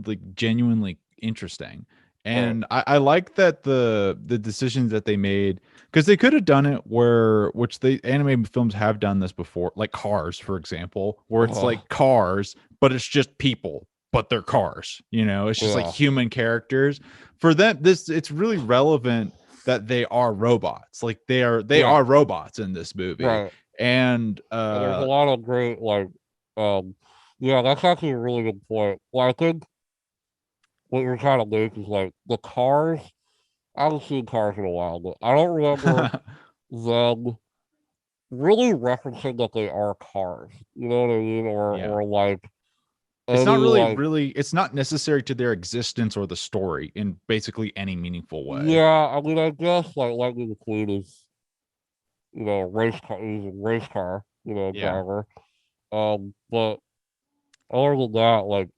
like genuinely interesting. Right. And I like that the decisions that they made, because they could have done it where, which the animated films have done this before, like Cars, for example, where it's Uh, like cars, but it's just people, but they're cars. It's just like yeah. human characters. For them, this it's really relevant that they are robots. Like they Yeah. are robots in this movie. Right. And And there's a lot of great um yeah, that's actually a really good point. Well, I think what you're trying to make is like the cars. I haven't seen cars in a while, but I don't remember them really referencing that they are cars. You know what I mean? yeah. Or like It's not any like really it's not necessary to their existence or the story in basically any meaningful way. yeah, I mean I guess like Lightning McQueen is, race car he's a race car, Yeah. driver. But other than that, like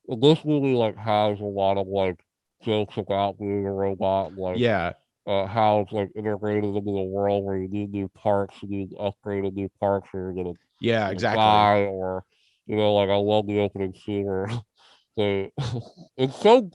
this movie like has a lot of like jokes about being a robot, like Yeah. how it's like integrated into the world where you need new parts, you need upgraded new parts, or you're Yeah, gonna exactly. die, or like I love the opening scene where they it's so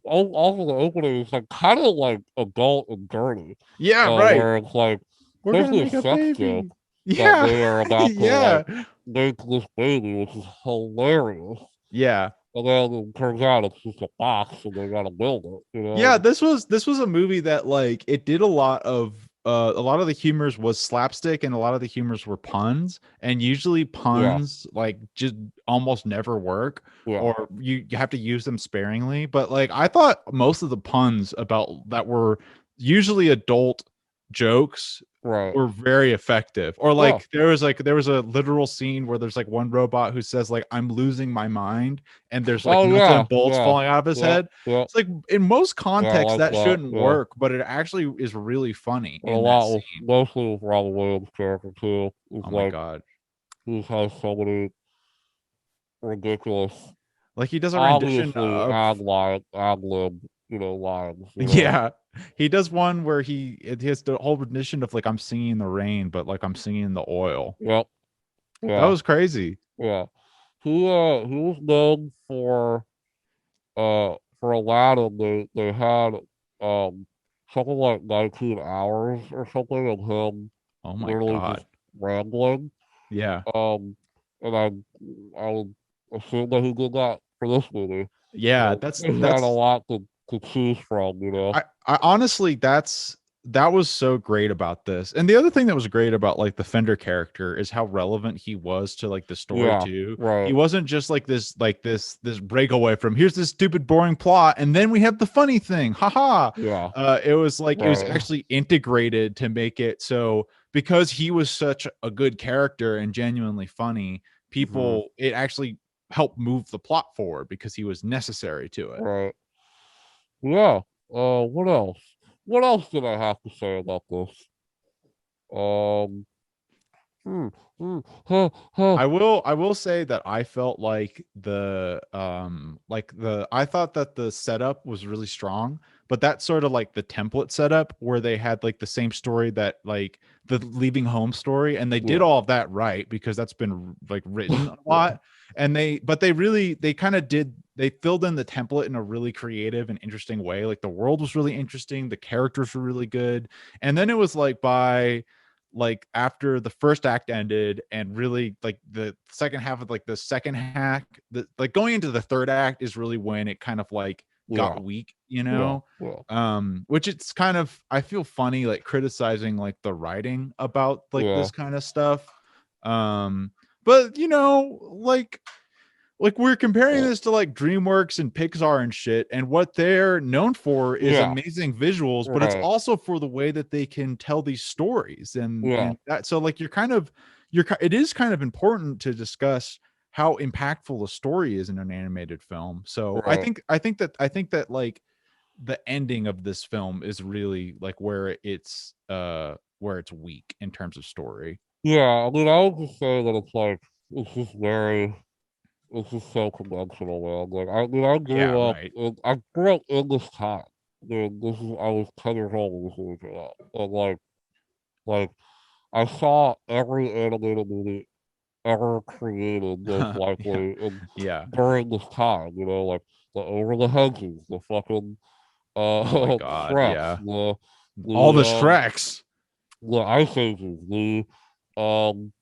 also the opening is like kind of like adult and dirty, Yeah, right. where it's like We're gonna basically a make a sex joke baby. that Yeah. they are about to Yeah. like make this baby, which is hilarious. Yeah. And then it turns out it's just a box and they gotta build it, Yeah, this was a movie that, like, it did a lot of the humors was slapstick, and a lot of the humors were puns, and usually Yeah, puns like just almost never work, yeah, or you have to use them sparingly. But like I thought most of the puns about that were usually adult jokes right. were very effective. Or Yeah. like there was a literal scene where there's like one robot who says like I'm losing my mind, and there's like Oh nuts yeah, and bolts yeah, falling out of his yeah, head. yeah, It's like in most yeah. I contexts like that that. shouldn't Yeah, work, but it actually is really funny and a in that lot with scene. mostly with Robin Williams' character too. It's Oh my like god. he just has so many. ridiculous, Like he does a rendition obviously of ad lib, lines. yeah. He does one where he has the whole rendition of like I'm singing in the rain, but like I'm singing in the oil. Yep. That Yeah. was crazy. Yeah. He was known for Aladdin. They had um something like 19 hours or something of him Oh my literally God. just rambling. Yeah. And I would assume that he did that for this movie. Yeah, He had a that's lot to choose from. I honestly that was so great about this. And the other thing that was great about like the Fender character is how relevant he was to like the story Yeah, too. He right. wasn't just like this breakaway from here's this stupid boring plot and then we have the funny thing. Haha. Yeah, It was like it was right. actually integrated to make it so because he was such a good character and genuinely funny, Hmm. people it actually helped move the plot forward because he was necessary to it. Right. Yeah. What else? What else did I have to say about this? Um, hmm, huh, huh. I will say that I felt like the I thought that the setup was really strong, but that's sort of like the template setup where they had like the same story that like the leaving home story and they did Yeah, all of that right because that's been like written a yeah, lot and they kind of did they filled in the template in a really creative and interesting way. Like the world was really interesting, the characters were really good. And then it was like by like after the first act ended and really like the second half of like the second hack the like going into the third act is really when it kind of like yeah, got weak, yeah, yeah, which it's kind of I feel funny like criticizing like the writing about like yeah, this kind of stuff. um but like we're comparing this to like DreamWorks and Pixar and shit, and what they're known for is yeah, amazing visuals, but it's right, also for the way that they can tell these stories, yeah, and that so like it is kind of important to discuss how impactful a story is in an animated film. So right. I think that like the ending of this film is really like where it's weak in terms of story. Yeah, I mean, I would just say that it's just very, it's just so conventional, man. Yeah, right. I grew up in this time. I was 10 years old when this movie came out. And like, I saw every animated movie ever created, most Yeah. likely, and Yeah. during this time, like the Over the Hedges, the fucking, Oh my god, Shrek, yeah. All the, the Shreks. the Ice Ages, um,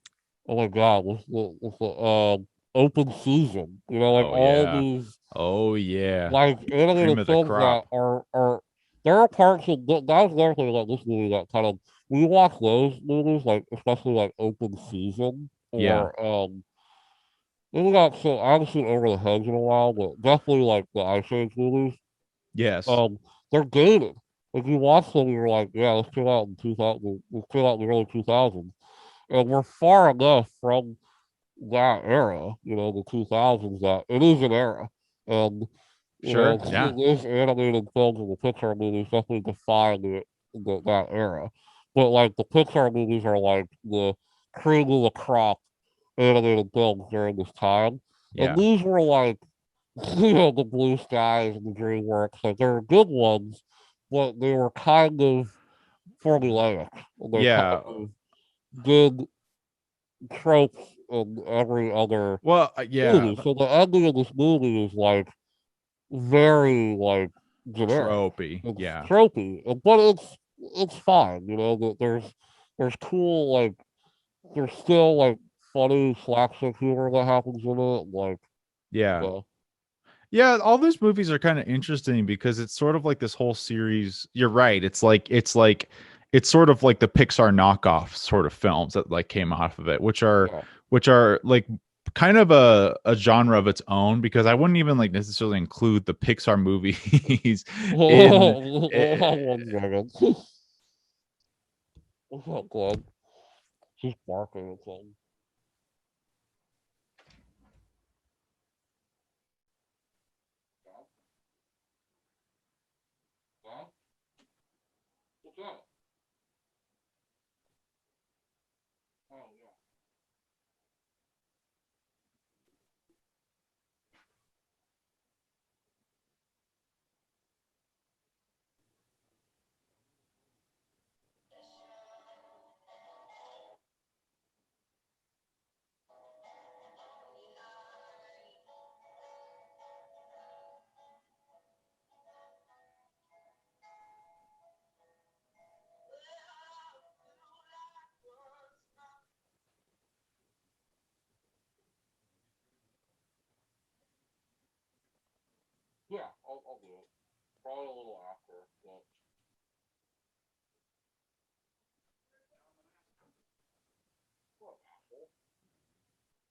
oh my God, what's the open season? Like Oh all yeah. these Oh yeah. like Cream animated of the films that crop. are there are parts of that was largely like this movie that kind of we watch those movies like especially like open season Yeah. or maybe not so I haven't seen Over the Hedge in a while, but definitely like the Ice Age movies. Yes. Um, they're dated. Like you watch them, you're like, yeah, let's came out in 2000. Let's came out in the early 2000s, and we're far enough from that era, the 2000s, that it is an era. And, Sure. Yeah. this animated films and the Pixar movies definitely define that era. But, like, the Pixar movies are like the cream of the crop animated films during this time. And Yeah. these were like, the Blue Skies and the DreamWorks. Like, they were good ones, but they were kind of formulaic. And they kind Yeah. of did tropes in every other Well, yeah. movie. So the ending of this movie is like very like generic. Tropey. It's Yeah. tropey, but it's fine. There's cool there's still like funny slapstick humor that happens in it. Like Yeah. uh, Yeah, all these movies are kind of interesting because it's sort of like this whole series. You're right. It's sort of like the Pixar knockoff sort of films that like came off of it, yeah. which are like kind of a genre of its own because I wouldn't even like necessarily include the Pixar movies in eh, One second. What's up, Glenn? She's barking at something. Huh? What's up? Oh yeah. Probably a little after, but what apple?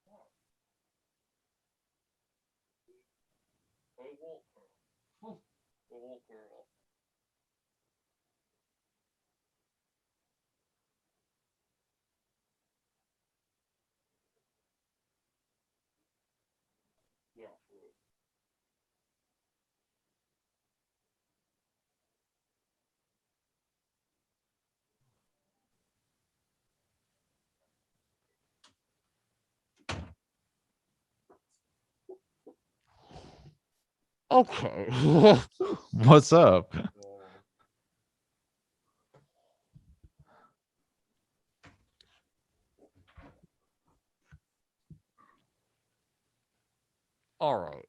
What? They won't turn. They won't turn up. Yeah, sure. Okay. What's up? All right.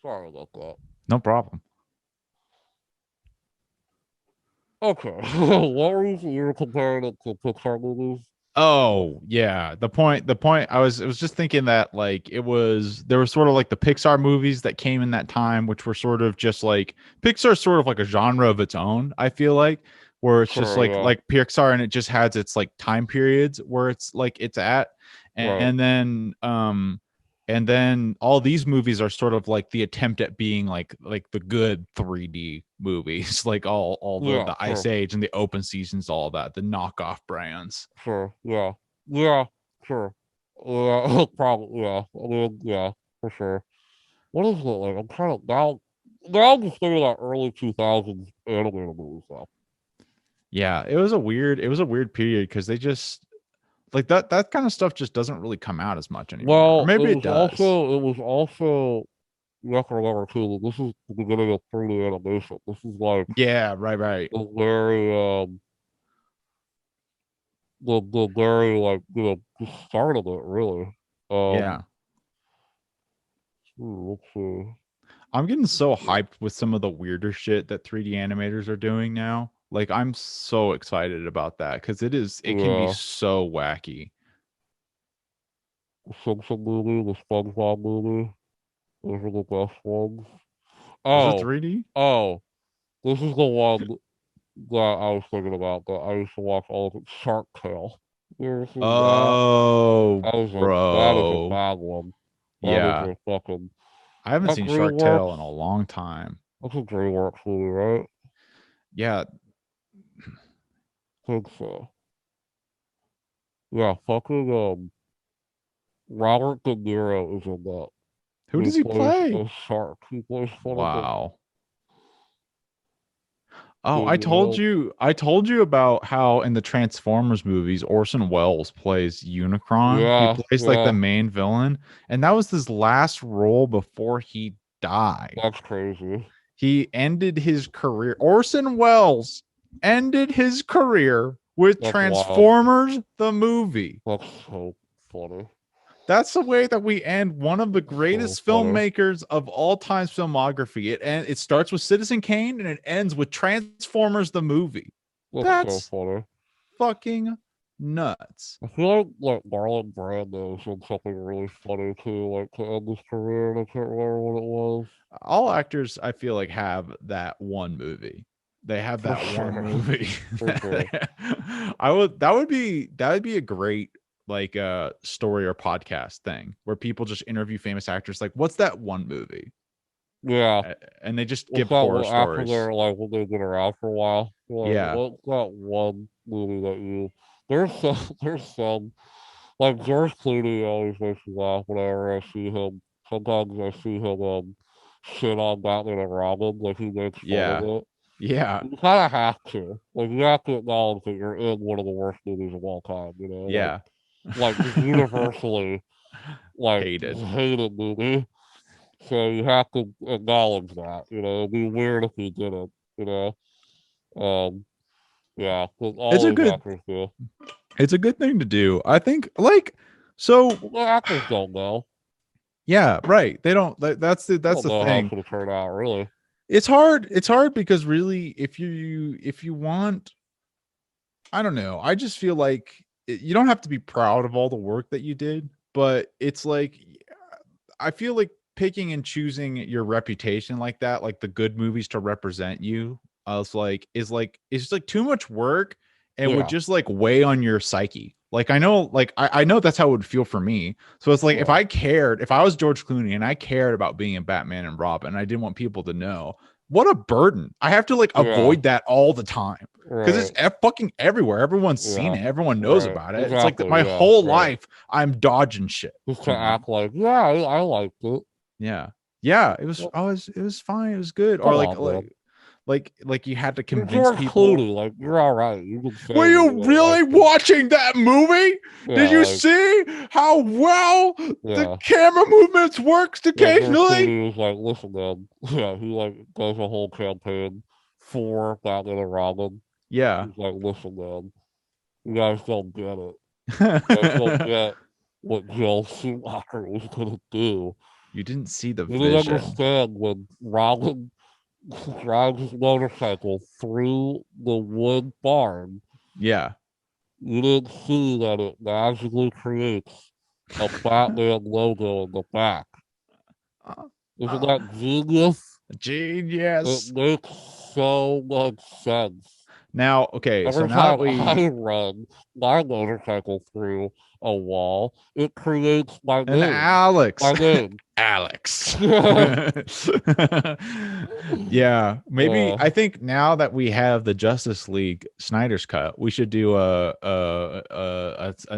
Sorry about that. No problem. Okay. What were you were comparing it to Pixar movies? Oh, yeah. The point I was just thinking that like there was sort of like the Pixar movies that came in that time, which were sort of just like Pixar's sort of like a genre of its own, I feel like, where it's just Sure, yeah. like Pixar and it just has its like time periods where it's at. And, Right. and then and then all these movies are sort of like the attempt at being like the good 3D movies, like all Yeah, the Ice sure. Age and the Open Seasons, all that, the knockoff brands. Sure. Yeah. Yeah, sure. Yeah, probably yeah. I mean, yeah, for sure. What is it like? I'm trying to now I'm just thinking about early 2000s animated movies though. Yeah, it was a weird period because they just like that kind of stuff just doesn't really come out as much anymore. Or Well, maybe it does. it was also you have to remember too that this is the beginning of 3D animation. This is like Yeah, right. the very the very like the start of it really. Um Yeah. let's see. I'm getting so hyped with some of the weirder shit that 3D animators are doing now. Like I'm so excited about that because it can be Yeah. so wacky. The Simpson movie, the SpongeBob movie. Those are the best ones. Was it Oh, 3D? oh, this is the one that I was thinking about that I used to watch all of it. Shark Tale. You ever seen that? Oh, That is a bro. bad one. That is Yeah. a fucking I haven't that seen Shark DreamWorks. Tale in a long time. That's a DreamWorks movie, right? Yeah. I think so. Yeah, fucking Robert De Niro is in that. Who He does he plays play? a shark. He plays one of the Wow. Oh, De Niro. I told you about how in the Transformers movies, Orson Welles plays Unicron. He Yeah, plays like the yeah, main villain, and that was his last role before he died. that's crazy. He ended his career. Orson Welles ended his career with That's wild. Transformers the movie. That's so funny. That's the way that we end one of the That's so greatest funny. filmmakers of all time's filmography. It starts with Citizen Kane and it ends with Transformers the movie. That's so That's funny. fucking nuts. I feel like Marlon Brando said something really funny too, like to end his career, and I can't remember what it was. All actors, I feel like, have that one movie. They have For that one sure. movie. For sure. I would that would be a great like story or podcast thing where people just interview famous actors like what's that one movie? Yeah. And they just What's give that horror one after stories. they're like when they've been around for a while? Like Yeah. what's that one movie that you there's some like George Clooney always makes me laugh whenever I see him. Sometimes I see him shit on Batman and Robin, like he makes fun of Yeah. it. Yeah. You kind of have to. Like, you have to acknowledge that you're in one of the worst movies of all time, you know? Yeah. Like just universally, like, Hated. hated movie. So you have to acknowledge that, you know? It'd be weird if you didn't, you know? Um, yeah, 'cause It's all a these good actors do. it's a good thing to do. I think like so Well, the actors don't know. yeah, right. They don't They that's don't the know how it's thing. going to turn out, really. It's hard because really if you want I don't know. I just feel like you don't have to be proud of all the work that you did, but it's like I feel like picking and choosing your reputation like that, like the good movies to represent you, I was like, it's like too much work and would Yeah. just like weigh on your psyche. Like I know, like I know that's how it would feel for me. So it's like Yeah. if I was George Clooney and I cared about being in Batman and Robin, and I didn't want people to know, what a burden. I have to like Yeah. avoid that all the time because it's Right. fucking everywhere. Everyone's seen Yeah. it. Everyone knows Right. about it. It's like Exactly. my Yeah. whole Right. life I'm dodging shit, Just to you know? act like, yeah, I liked it. Yeah. Yeah, Well, it was fine. It was good. Or come on, man. like you had to You're convince George people. Clooney. Like, you're all right. You can say Were that you you don't like really it. watching that movie? Yeah. Did you Like, see how well the yeah. camera movements works Yeah. George occasionally? Clooney was like, listen, man. Yeah. He like does a whole campaign for Batman and Robin. Yeah. He's like, listen, man. You guys don't get it. You guys don't get what Joel Schumacher was gonna do. You didn't see the You didn't vision. understand when Robin drives his motorcycle through the wood barn. Yeah. You didn't see that it magically creates a Batman logo in the back. Isn't Uh, that genius? It Genius. makes so much sense. Now, okay, so Every now that time we I run my motorcycle through a wall, it creates my and name. Alex. My name. Alex. Yeah, maybe uh, I think now that we have the Justice League Snyder's cut, we should do a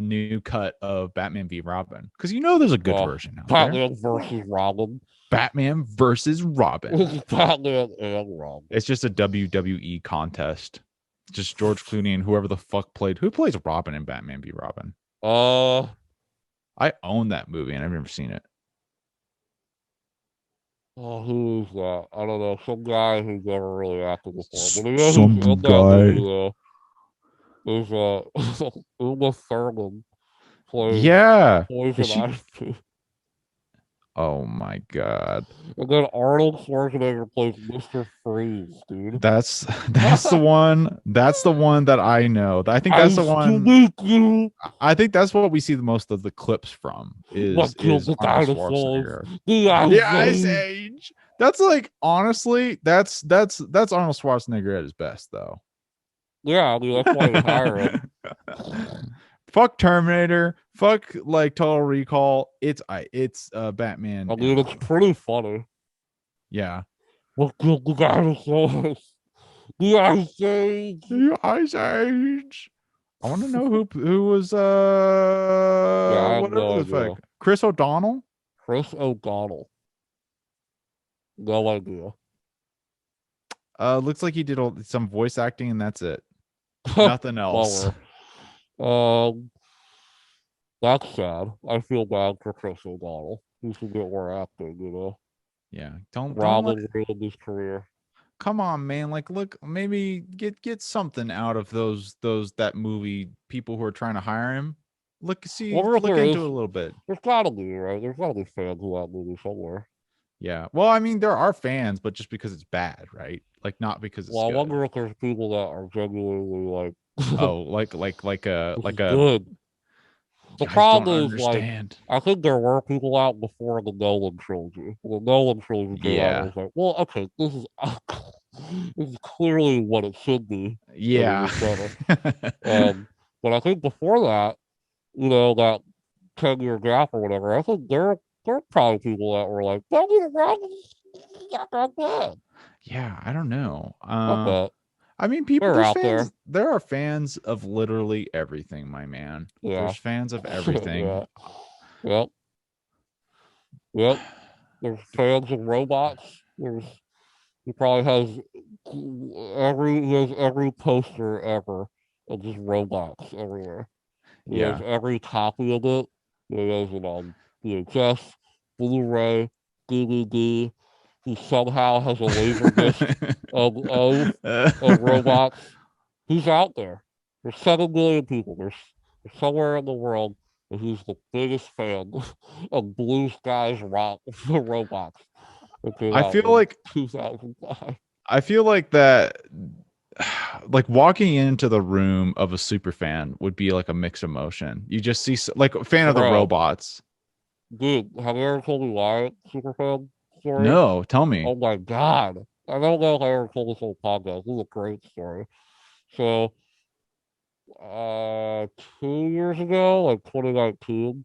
new cut of Batman v Robin, because you know there's a good version out there. Batman versus Robin. Batman versus Robin. Batman and Robin. It's just a WWE contest. Just George Clooney and whoever the fuck who plays Robin in Batman v Robin. I own that movie and I've never seen it. Oh, who is that? I don't know. Some guy who's never really acted before. But Some who's in that guy. movie, though, is Uma Thurman plays Yeah. Poison Ivy. Oh my god. And then Arnold Schwarzenegger plays Mr. Freeze, dude. That's the one. That's the one that I know. I think that's the one. I think that's what we see the most of the clips from is the Arnold dinosaurs. Schwarzenegger. The Ice Age. That's like honestly, that's Arnold Schwarzenegger at his best though. Yeah, I mean that's why we hire him. Fuck Terminator. Fuck like Total Recall. It's Batman. I mean it's pretty funny. Yeah. What killed the dinosaurs? The Ice Age. The Ice Age. I want to know who was whatever the fuck. Chris O'Donnell? Chris O'Donnell. No idea. Looks like he did some voice acting and that's it. Nothing else. That's sad. I feel bad for Chris O'Donnell. He should get more acting, you know. Yeah. Don't ruined his career. Come on, man. Like, look, maybe get something out of that movie people who are trying to hire him. Look into it a little bit. There's gotta be, right? There's gotta be fans of that movie somewhere. Yeah. Well, I mean, there are fans, but just because it's bad, right? Like not because it's I wonder if there's people that are genuinely like like a good. The problem is like I think there were people out before the Nolan trilogy. The Nolan trilogy came out, I was like, well, okay, this is clearly what it should be. Yeah. But I think before that, you know, that 10-year gap or whatever, I think there are probably people that were like, not that bad. Yeah, I don't know. I mean, there are fans of literally everything, my man. Yeah. There's fans of everything. Yep. There's fans of robots. He probably has every poster ever of just robots everywhere. He has every copy of it. He has it on VHS, Blu-ray, DVD. He somehow has a laser disc of robots. He's out there. There's 7 million people. There's somewhere in the world and he's the biggest fan of Blue Sky's robots. I feel like 2005. I feel like that like walking into the room of a super fan would be like a mixed emotion. You just see like a fan of the robots. dude, have you ever told me why Superfan story? No, tell me. Oh my god. I don't know if I ever told this whole podcast. This is a great story. So, uh, 2 years ago, like 2019,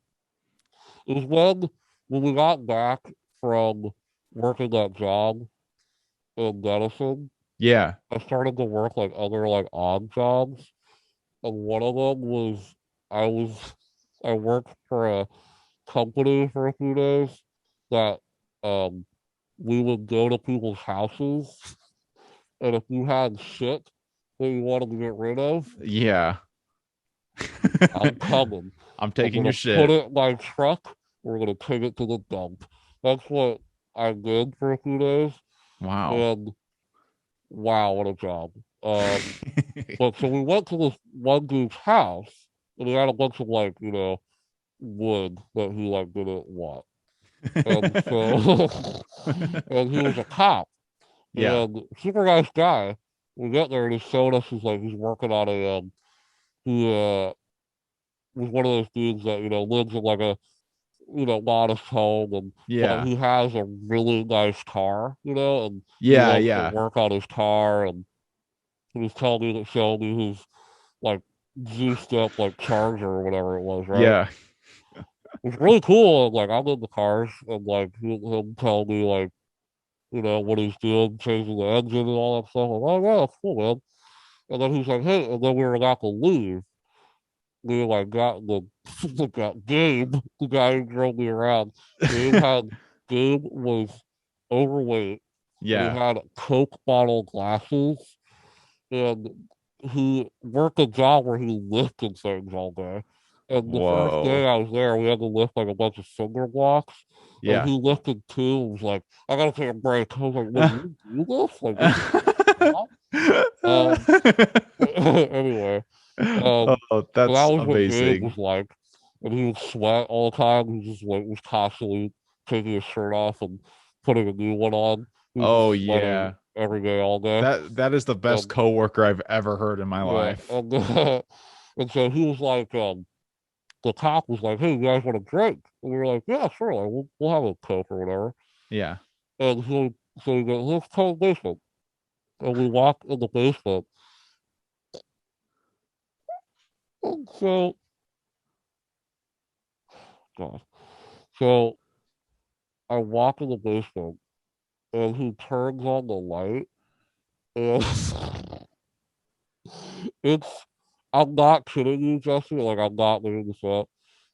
is when we got back from working that job in medicine. Yeah. I started to work like other like odd jobs, and one of them was I was I worked for a company for a few days that um we would go to people's houses, and if you had shit that you wanted to get rid of, Yeah. I'm coming. I'm I'm taking your gonna put shit. it in my truck. We're gonna take it to the dump. That's what I did for a few days, Wow. and wow, what a job. But so we went to this one dude's house, and he had a bunch of like wood that he like didn't want, and so and he was a cop Yeah. and super nice guy. We get there and he's showing us he's working on a he was one of those dudes that lives in like a modest home, and but Yeah. he has a really nice car, and he Yeah. loves to Yeah. work on his car, and he was telling me that showing me his like juiced up like Charger or whatever it was, right? Yeah. It's really cool. And, like I'm in the cars, and like he'll tell me like what he's doing, changing the engine and all that stuff. I'm like, oh yeah, that's cool, man. And then he's like, hey, and then we were about to leave. We like got got Gabe, the guy who drove me around. Gabe had Gabe was overweight, and he Yeah. had Coke bottle glasses, and he worked a job where he lifted things all day. And the first day Whoa. I was there, we had to lift like a bunch of cinder blocks. And Yeah. he lifted two and was like, I gotta take a break. I was like, wait, you do this? Like, this is your job? Anyway, Oh, so that that's was what Gabe amazing. was like. And he would sweat all the time. He just like was constantly taking his shirt off and putting a new one on. He was Oh just sweating yeah. every day, all day. That is the best And coworker I've ever heard in my yeah, life. and and so he was like, the cop was like, "Hey, you guys want a drink?" And we were like, "Yeah, sure, like we'll have a coke or whatever." Yeah. And so he goes, "Let's go to the basement." And we walk in the basement. And so, God, so I walk in the basement, and he turns on the light, and it's. I'm not kidding you, Jesse. Like I'm not making this up.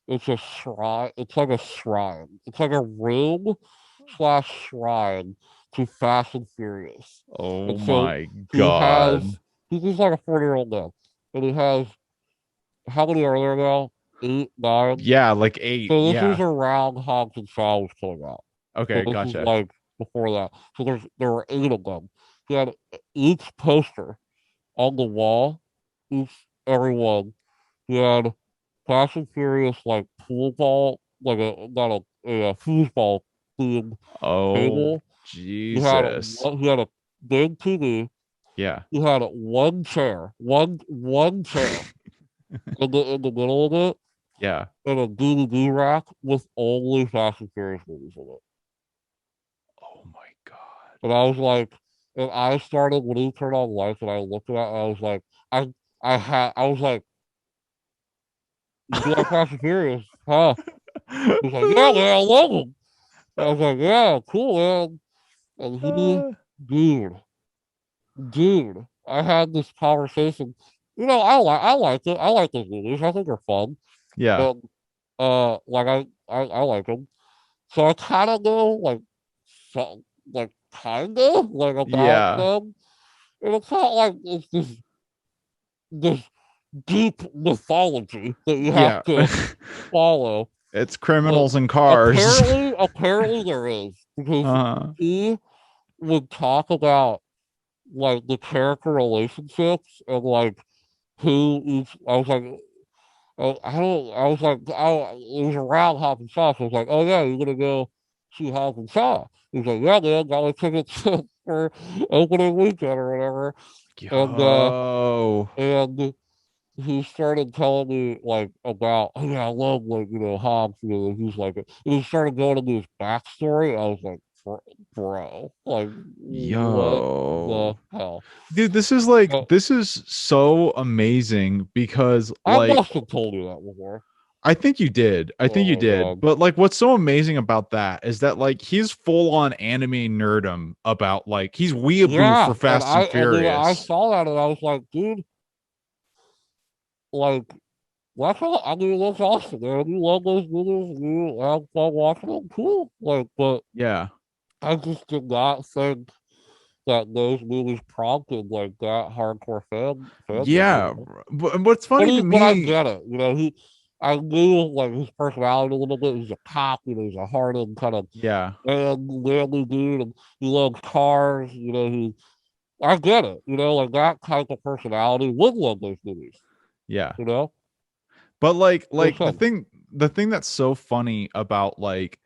It's a shrine. It's like a shrine. It's like a room slash shrine to Fast and Furious. Oh And so my he has God. he's just like a 40-year-old now. And he has how many are there now? Eight, nine. Yeah, like eight. So this is Yeah. around Hobbs and Shaw was coming out. So Okay, this is gotcha. like before that. So there were eight of them. He had each poster on the wall, each everyone. He had Fast and Furious like pool ball, like a not a foosball themed Oh, table. Jesus. He had a big TV. Yeah. He had one chair, one chair in the middle of it, Yeah. and a DVD rack with only Fast and Furious movies in it. Oh my God. And I was like, and I started when he turned on the lights, and I looked at it, and I was like, I was like, you like Fast and Furious, huh? He was like, yeah, man, I love them. I was like, yeah, cool, man. And he, dude, dude, I had this conversation. I like it. I like those movies. I think they're fun. Yeah. And like I like them. So I kind of know so, kind of about Yeah. them. And it's not like it's this deep mythology that you have Yeah. to follow. It's But criminals and cars. apparently there is because Uh, he would talk about like the character relationships and like who each. I was like, I don't. I was like, it was around Hop and Shaw. So I was like, oh yeah, you're gonna go see Hop and Shaw. He was like, yeah, man, got my tickets for opening weekend or whatever. And yo. and he started telling me like about, oh yeah, I love like Hobbs, he's like, and he started going into his backstory. I was like, bro, like what the Yo. hell? Dude, So this is so amazing because I like must have told you that before. I think you did. I think you Oh my did. god. But like what's so amazing about that is that like he's full on anime nerdum about like he's weeaboo for Yeah, and Fast and I Furious. saw that and I was like, dude, like that's all. I mean, that's awesome, man. You love those movies, you have fun watching them, cool. Like, but Yeah. I just did not think that those movies prompted like that hardcore fandom. Yeah. But what's funny to But I me, get it. I knew like his personality a little bit. He's a cop. He's a hardened kind of yeah. manly dude, and he loves cars. I get it. Like that type of personality would love those movies. Yeah. You know, But just like him. the thing that's so funny about like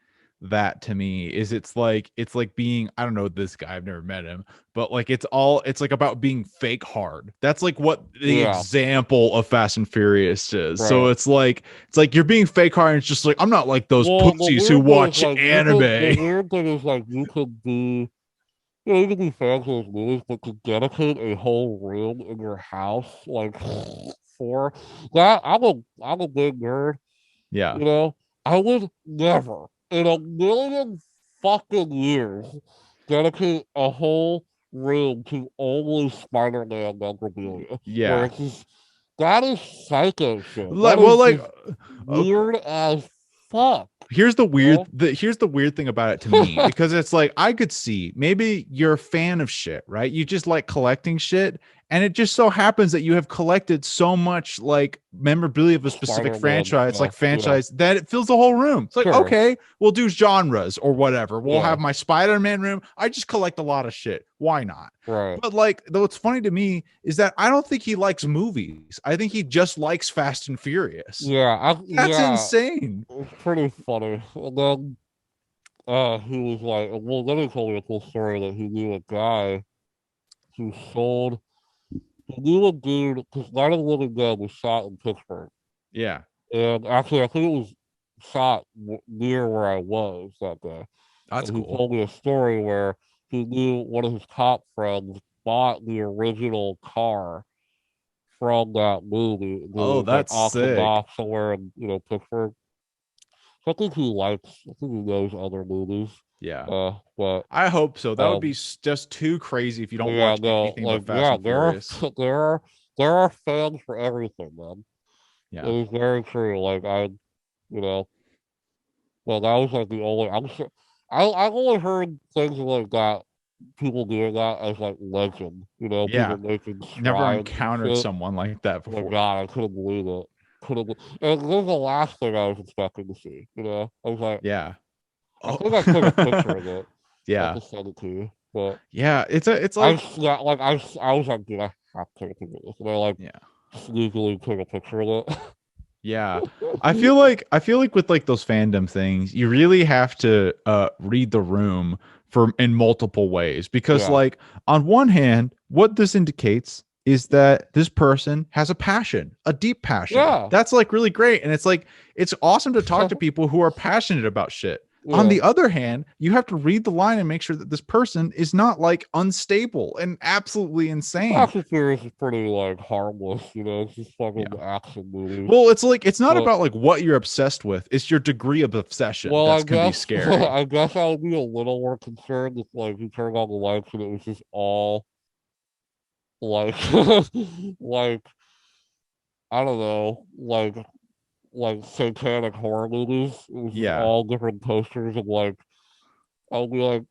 that to me is it's like being I don't know this guy, I've never met him, but like it's like about being fake hard. That's like what the Yeah, example of Fast and Furious is. So right. it's like you're being fake hard and it's just like I'm not like those Well, the pussies who weird thing is watch like the anime. weird thing is like you can be fans of those movies, but to dedicate a whole room in your house, like for that, I'm a big nerd. Yeah. You know, I would never in a million fucking years dedicate a whole room to only Spider-Man memorabilia. Where Yeah. it's just that is psycho shit. Like That well is like just uh, weird as fuck. You here's the weird thing about it to me know? because it's like I could see maybe you're a fan of shit, right? You just like collecting shit, and it just so happens that you have collected so much like memorabilia of a specific Spider-Man franchise, like stuff. Yeah. franchise that it fills the whole room. It's like, Sure. okay, we'll do genres or whatever. We'll Yeah. have my Spider-Man room. I just collect a lot of shit. Why not? Right. But like, though, what's funny to me is that I don't think he likes movies. I think he just likes Fast and Furious. That's Yeah. insane. It's pretty funny. And then he was like, well, then he told me a cool story that he knew a guy who sold. He knew a dude because Night of the Living Dead was shot in Pittsburgh, Yeah. and actually, I think it was shot near where I was that day. That's And he cool. told me a story where he knew one of his cop friends bought the original car from that movie. It Oh, was like that's auctioned sick. off somewhere in Pittsburgh. So I think he knows other movies. Yeah. But I hope so. That would be um, just too crazy if you don't yeah, watch no, anything but like Fast yeah, and Furious. there are fans for everything, man. It Yeah. is very true. Like you know, well, that was like the only. I'm sure I've only heard things like that. People doing that as like legend. People Yeah. making Never strides and encountered shit. someone like that Oh my before. god, I couldn't believe it. And this is the last thing I was expecting to see. I was like, Yeah. I Oh. think I took a picture of it. I Yeah. can send it to you, but Yeah. It's I like yeah, like I was like, dude, I have to take a picture of this. And I like yeah. sneakily took a picture of Yeah. it. I feel like with like those fandom things, you really have to read the room for in multiple ways because Yeah, like on one hand, what this indicates is that this person has a passion, a deep passion. yeah, That's like really great and it's like it's awesome to talk to people who are passionate about shit. On yeah. the other hand, you have to read the line and make sure that this person is not like unstable and absolutely insane. Fast and Furious is pretty like harmless. It's just fucking Yeah. action movies. Well, it's like it's not But about like what you're obsessed with. It's your degree of obsession well, that's can be scary. I guess I would be a little more concerned if like you turned on the lights and it was just all like like I don't know, like satanic horror movies. It was just Yeah. all different posters of like I'll be like,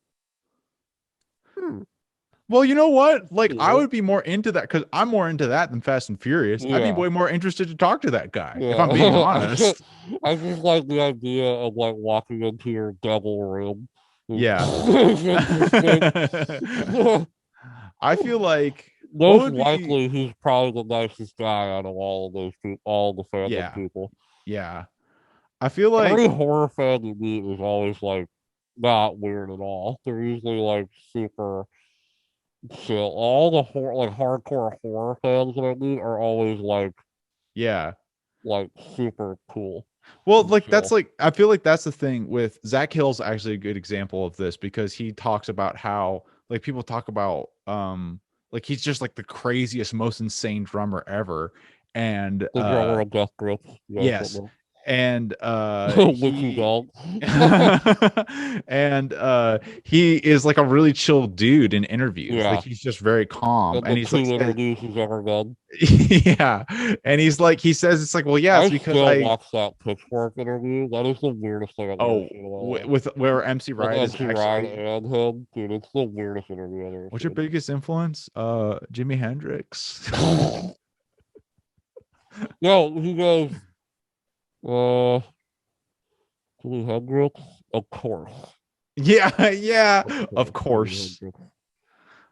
hmm, Well, you know what? Like I yeah, would be more into that because I'm more into that than Fast and Furious. I'd be yeah. way more interested to talk to that guy, if Yeah, I'm being honest. I just like the idea of like walking into your devil room. Yeah. It's interesting. I feel like what Most would be likely, he's probably the nicest guy out of all of those people, all the fandom yeah. people. Yeah. I feel Every like horror fan you meet is always like not weird at all. They're usually like super chill. All the like hardcore horror fans that I meet are always like Yeah. like super cool. Well, And like that's chill. like I feel like that's the thing with Zach Hill's actually a good example of this because he talks about how like people talk about like he's just like the craziest, most insane drummer ever. And The drummer of Death Grips. Yes, yes. And Witchy he dog. and he is like a really chill dude in interviews. Like Yeah. he's just very calm. And And the he's like 2 interviews he's ever done. yeah. And he's like he says it's like, well, yeah, it's I because still I watch that Pitchfork interview. That is the weirdest thing I've ever oh seen in my life. with where MC With Ride is MC Ryan actually and him, dude, it's the weirdest interview I've ever what's your seen. biggest influence? Jimi Hendrix. No, he goes, uh, Jimi Hendrix? Of course. Yeah, yeah, Of of course, Jimi course.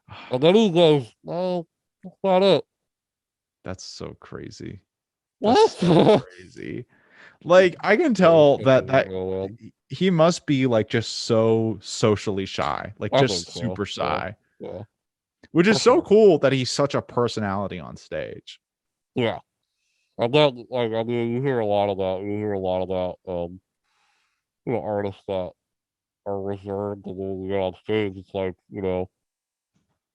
Hendrix. And then he goes, no, that's not it. That's so crazy. That's What? so crazy. Like I can Yeah, he's tell fucking that wild. he must be like just so socially shy, like I think just so. super Yeah. shy, Yeah. which is For so sure. cool that he's such a personality on stage. Yeah. And then, like, I mean, you hear a lot of that. You hear a lot of that, artists that are reserved and when we get on stage, it's like,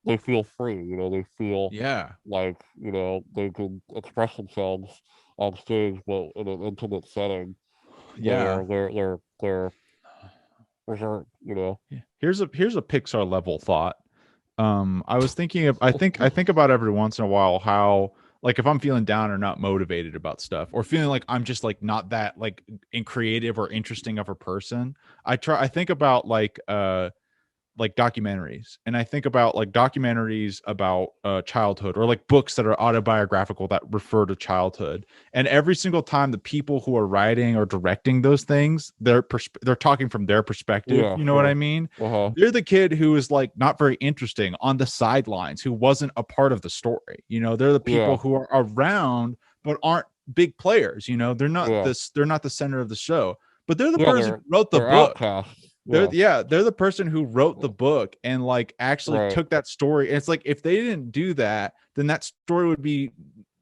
they feel free, they feel Yeah. like, they can express themselves on stage, but in an intimate setting, Yeah. they're reserved, Yeah. Here's a Pixar level thought. I was thinking of I think about every once in a while how like if I'm feeling down or not motivated about stuff or feeling like I'm just like not that like in creative or interesting of a person, I think about like documentaries and I think about like documentaries about childhood or like books that are autobiographical that refer to childhood, and every single time the people who are writing or directing those things they're talking from their perspective, Yeah, you know what I sure. mean? Uh-huh. They're the kid who is like not very interesting on the sidelines who wasn't a part of the story, they're the people Yeah. who are around but aren't big players, Yeah. they're not the center of the show, but they're the Yeah, person who wrote the they're book. outcasts. They're Yeah. yeah, they're the person who wrote the book and like actually Right. took that story. And it's like if they didn't do that, then that story would be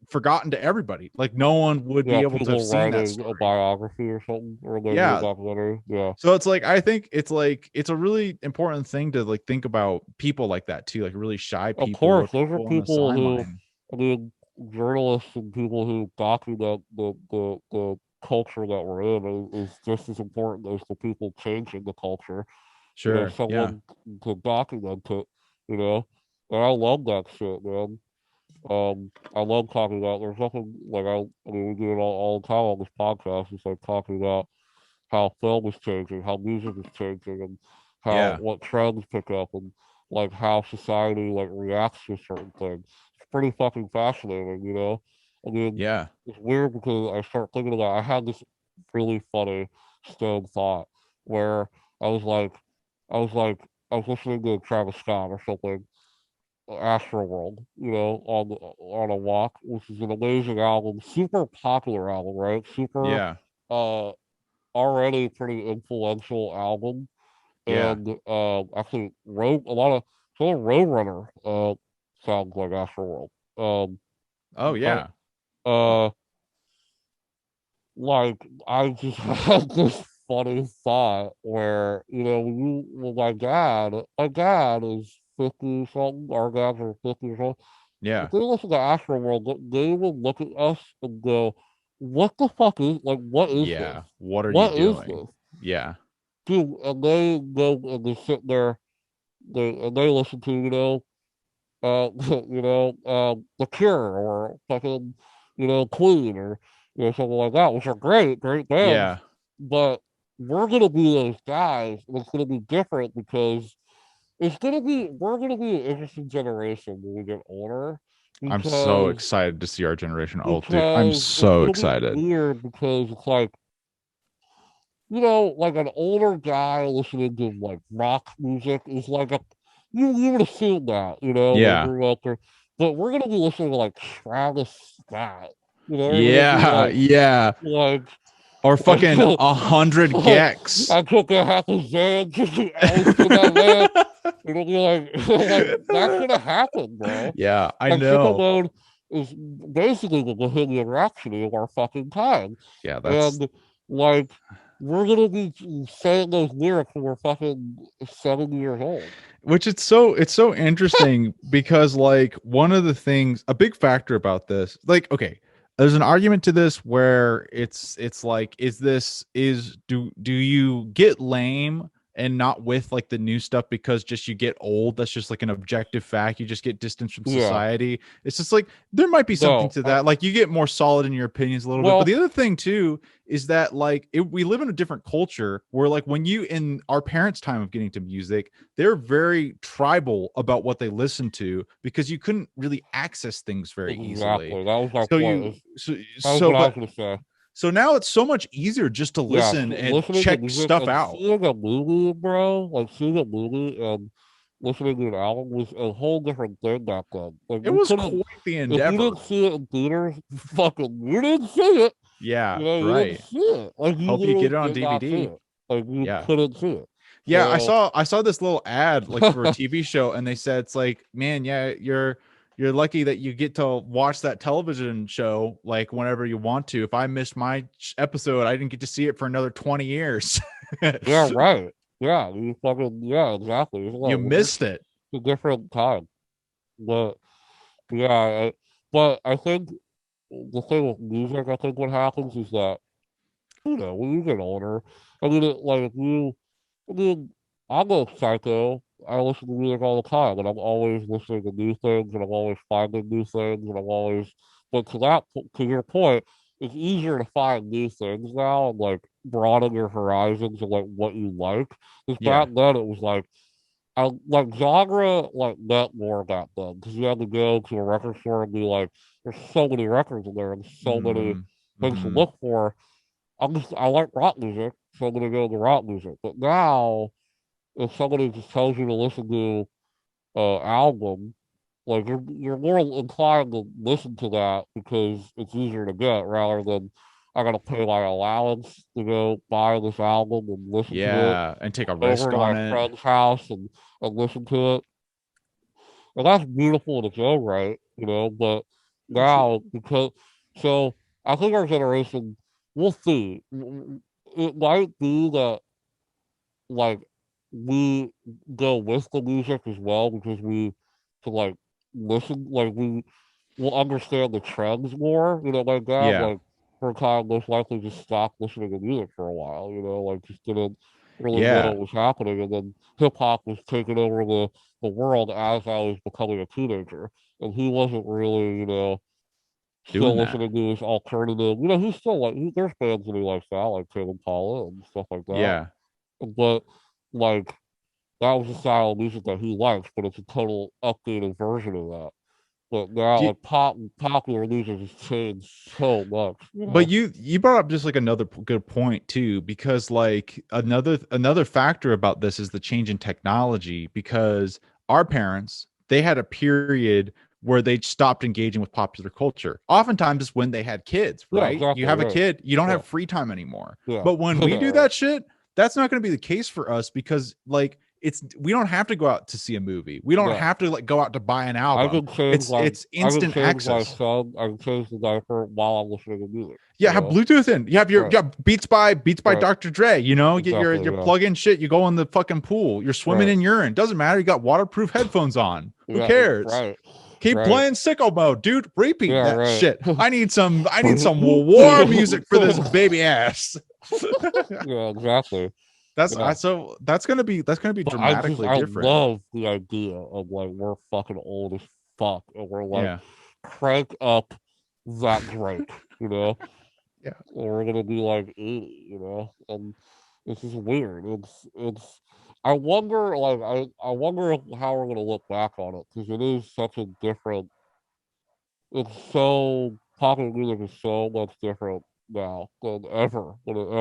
forgotten to everybody. Like no one would be Yeah, able to have people seen that writing a story. biography or something, or they do a Yeah. documentary. Yeah. So it's like I think it's like it's a really important thing to like think about people like that too, like really shy Of people or course, those are people on the people who, sideline. I mean, journalists and people who document the culture that we're in is just as important as the people changing the culture. Sure. Yeah. Someone to document it, you know. And I love that shit, man. I love talking about. There's nothing like I mean, we do it all the time on this podcast. It's like talking about how film is changing, how music is changing, and how Yeah. what trends pick up, and like how society like reacts to certain things. It's pretty fucking fascinating. I mean, Yeah. it's weird because I start thinking about. I had this really funny stone thought where I was like, I was like, I was listening to Travis Scott or something, Astroworld, on a walk, which is an amazing album, super popular album, right? Super, Yeah. uh, already pretty influential album, Yeah. and actually wrote a lot of so Roadrunner sounds like Astroworld. Oh Right? yeah. Uh, like I just had this funny thought where my dad is 50 something, our dads are 50 or something. Yeah. If they listen to Astroworld, they will look at us and go, "What the fuck is what is this? Yeah. What are you What is doing? this?" Yeah. Dude, and they go and they sit there, they listen to The Cure or fucking Queen or something like that, which are great bands, Yeah. but we're gonna be those guys, and it's gonna be different because we're gonna be an interesting generation when we get older I'm so because excited to see our generation old, dude. I'm because it's so gonna be excited. weird because it's like like an older guy listening to like rock music is like you would assume that, they Yeah. grew up there. But we're gonna be listening to like Travis Scott. We're gonna be Yeah. Yeah. like Or I fucking took, 100 like, gex. I took a half a Zan just to oust in that man. It'll be like like that's gonna happen, bro. Yeah, I Like Sicko know. Mode is basically the Bohemian Rhapsody of our fucking time. Yeah, that's And like we're gonna be saying those lyrics when we're fucking 7 years old. which it's so interesting because like one of the things, a big factor about this, like, okay, there's an argument to this where it's like, do you get lame and not with like the new stuff because just you get old? That's just like an objective fact. You just get distance from Yeah. society. It's just like there might be something No. to that. Like you get more solid in your opinions a little bit. But the Well, other thing too is that like we live in a different culture where like when you in our parents' time of getting to music, they're very tribal about what they listen to because you couldn't really access things very easily. exactly. That was my So point. you so That was so what I was but gonna say. so now it's so much easier just to Yeah, listen and listening to check music stuff and out. seeing a movie, bro, like seeing a movie and listening to an album was a whole different thing back then. Like It you was couldn't, quite the if you endeavor. didn't see it in theaters, fucking you didn't see it. Yeah, You didn't right. see it. Like you Hope you literally get it on did not see DVD. it. Like you Yeah. couldn't see it. Yeah, I So saw I saw this little ad like for a TV show, and they said it's like, man, yeah, you're lucky that you get to watch that television show like whenever you want to. If I missed my episode, I didn't get to see it for another 20 years. yeah, right. Yeah, you fucking yeah, exactly. It's You like we're missed just it. a different time. But yeah, but I think the thing with music, I think what happens is that when you get older, I mean, I mean, I'm a psycho. I listen to music all the time, and I'm always listening to new things, and I'm always finding new things, and I'm always. But to your point, it's easier to find new things now and like broaden your horizons and like what you like. Because Yeah. back then it was like I like genre like meant more back then because you had to go to a record store and be like, there's so many records in there and so many Mm, things to hmm. look for. I like rock music, so I'm gonna go to rock music. But now, if somebody just tells you to listen to album, like you're more inclined to listen to that because it's easier to get rather than I gotta pay my allowance to go buy this album and listen to it Yeah, and take a over risk to on my it. friend's house and listen to it. And that's beautiful in its own right, but now because so I think our generation we'll see. It might be that like we go with the music as well because we can like listen like we will understand the trends more, my dad Yeah. like for a time most likely just stopped listening to music for a while, like just didn't really know Yeah. what was happening and then hip hop was taking over the world as I was becoming a teenager. And he wasn't really, Doing still that. listening to his alternative. He's still like there's bands that he likes now, like Tim Impala and stuff like that. Yeah. But like that was the style of music that he likes, but it's a total updated version of that. But now, Do you, like popular music has changed so much. but you brought up just like another good point too, because like another factor about this is the change in technology, because our parents, they had a period where they stopped engaging with popular culture. Oftentimes it's when they had kids, Yeah, right? You exactly. have a Right. kid, you don't Yeah. have free time anymore. Yeah. But when we Yeah. do Right. that shit, that's not going to be the case for us, because like we don't have to go out to see a movie. We don't Yeah. have to like go out to buy an I album. can change It's instant my access. son. I can change the diaper while I'm listening to music. Yeah, have Bluetooth in. You have your Right. Beats by Right. Dr. Dre. Get your Exactly. Yeah. plug-in shit. You go in the fucking pool. You're swimming Right. in urine. Doesn't matter. You got waterproof headphones on. Who Yeah. cares? Right. Keep Right. playing sicko mode, dude. Repeat Yeah. that Right. shit. I need some war music for this baby ass. Yeah. Exactly. That's Yeah. so that's gonna be But dramatically I different. love the idea of like we're fucking old as fuck and we're like Yeah. crank up that Drake, Yeah. and we're gonna be like, and it's just weird. It's. I wonder, like, I wonder how we're gonna look back on it because it is such a different. It's so popular music is so much different now than it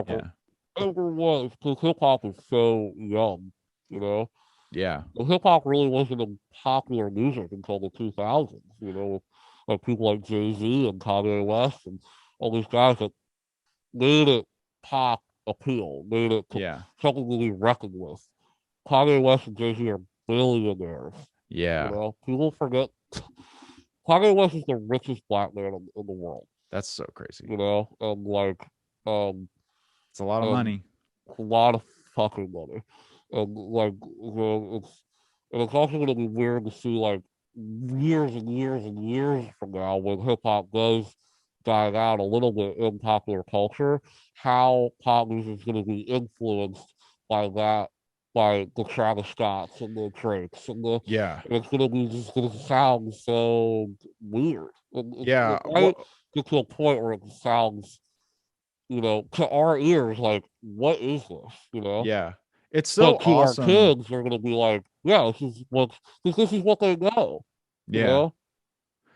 Yeah. ever was because hip hop is so young, you know. Yeah. Well, hip hop really wasn't a popular music until the 2000s, with like people like Jay Z and Kanye West and all these guys that made it pop appeal, made it Yeah. something to be reckoned with. Kanye West and Jay Z are billionaires. Yeah. People forget Kanye West is the richest black man in the world. That's so crazy. And like, um, It's a lot of and money. a lot of fucking money, and like, it's also gonna be weird to see like years and years and years from now when hip hop does die out a little bit in popular culture, how pop music is gonna be influenced by that, by the Travis Scotts and the Drakes Yeah. and it's gonna be just gonna sound so weird. Yeah. It might get to a point where it sounds, to our ears, like, what is this? Yeah. It's so But to our awesome. kids, they're gonna be like, yeah, this is what they know, you Yeah. know?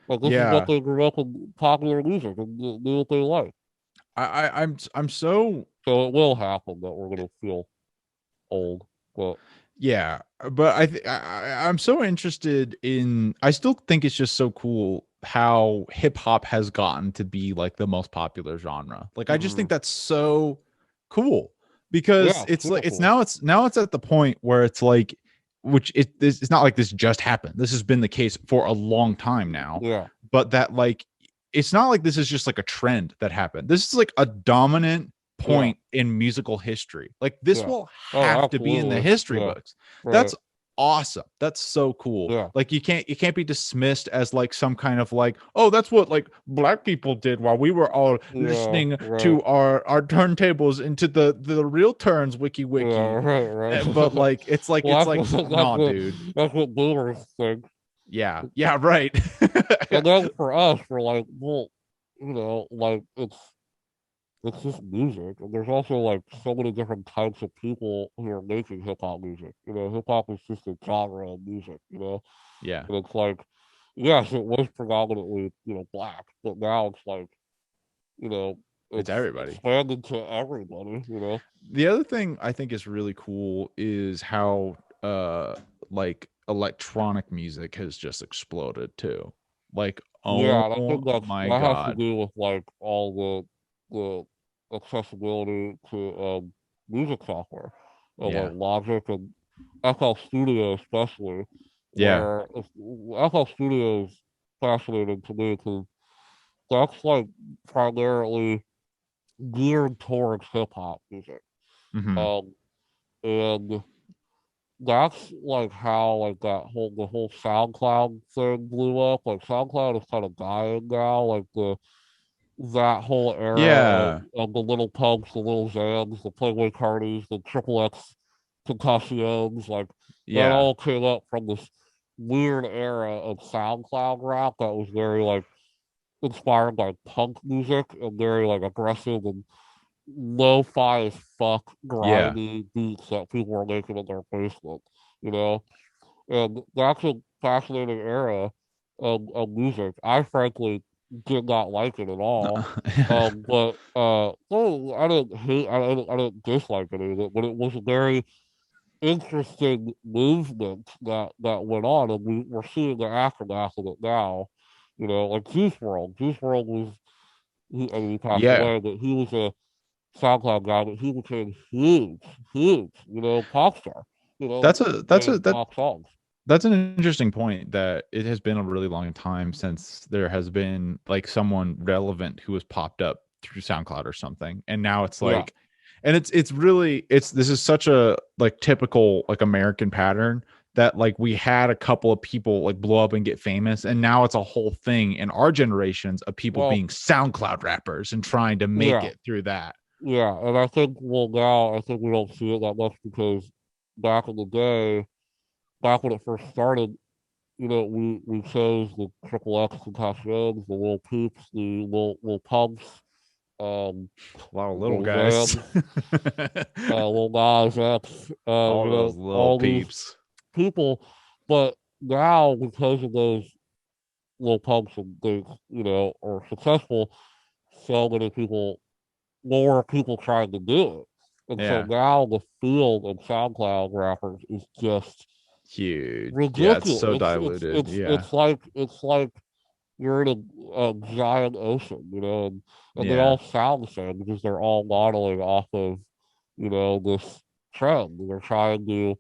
Like this is what Yeah. they grew up in popular music and knew what they like. I'm so So it will happen that we're gonna feel old. But yeah, but I'm so interested in I still think it's just so cool how hip hop has gotten to be like the most popular genre. Like I just think that's so cool because yeah, super cool. it's now it's at the point where it's like it's not like this just happened. This has been the case for a long time now. Yeah. But that like it's not like this is just like a trend that happened. This is like a dominant Yeah. point in musical history. Like this Yeah. will Oh, have to be in the absolutely. history Yeah. books. Right. That's awesome. That's so cool. Yeah. Like you can't be dismissed as like some kind of like, oh, that's what like black people did while we were all Yeah. listening Right. to our turntables into the real turns Yeah. wiki. Right. Right. But like Well, it's like nah, dude. that's what boomers think. Yeah. Yeah, right. And then for us, we're like, well, like it's just music, and there's also like so many different types of people who are making hip hop music. Hip hop is just a genre of music. Yeah. And it's like, yes, it was predominantly black, but now it's like, you know, It's it's everybody. expanded to everybody. The other thing I think is really cool is how like electronic music has just exploded too. Like, Yeah, and I oh think my that has to god. do with like all the accessibility to music software, like Yeah. Logic and FL Studio especially, Yeah. where FL Studio is fascinating to me because that's like primarily geared towards hip hop music, Hmm. um, and that's like how like the whole SoundCloud thing blew up. Like SoundCloud is kind of dying now. Like that whole era Yeah. of the Little Pumps, the Little Xans, the Playboy Cardies, the Triple X Concussions, like that Yeah. all came up from this weird era of SoundCloud rap that was very like inspired by punk music and very like aggressive and lo-fi as fuck Yeah. grimy beats that people were making in their basement, you know? And that's a fascinating era of music. I frankly did not like it at all. But no, I didn't dislike any of it, but it was a very interesting movement that went on, and we're seeing the aftermath of it now. Like Juice World. Juice World was, I mean, he passed Yeah. away, but he was a SoundCloud guy, but he became huge, huge, pop star, That's a playing pop songs. that's an interesting point that it has been a really long time since there has been like someone relevant who has popped up through SoundCloud or something. And now it's Yeah. like and it's really this is such a like typical like American pattern that like we had a couple of people like blow up and get famous and now it's a whole thing in our generations of people Well, being SoundCloud rappers and trying to make yeah. it through that. Yeah. And I think, well, now I think we don't see it that much because back in the day, back when it first started, we chose the Triple X Tentacions, the Lil Peeps, the Lil Pumps, A lot of little Lil guys. Xans, Lil Nas X, All those little all these peeps. people. But now, because of those Lil Pumps and things, are successful, so many people, more people trying to do it. And so Yeah. now the field of SoundCloud rappers is just Huge. Yeah, it's so ridiculous. diluted. Yeah. It's like you're in a giant ocean, and they Yeah. all sound the same because they're all modeling off of, this trend. They're trying to,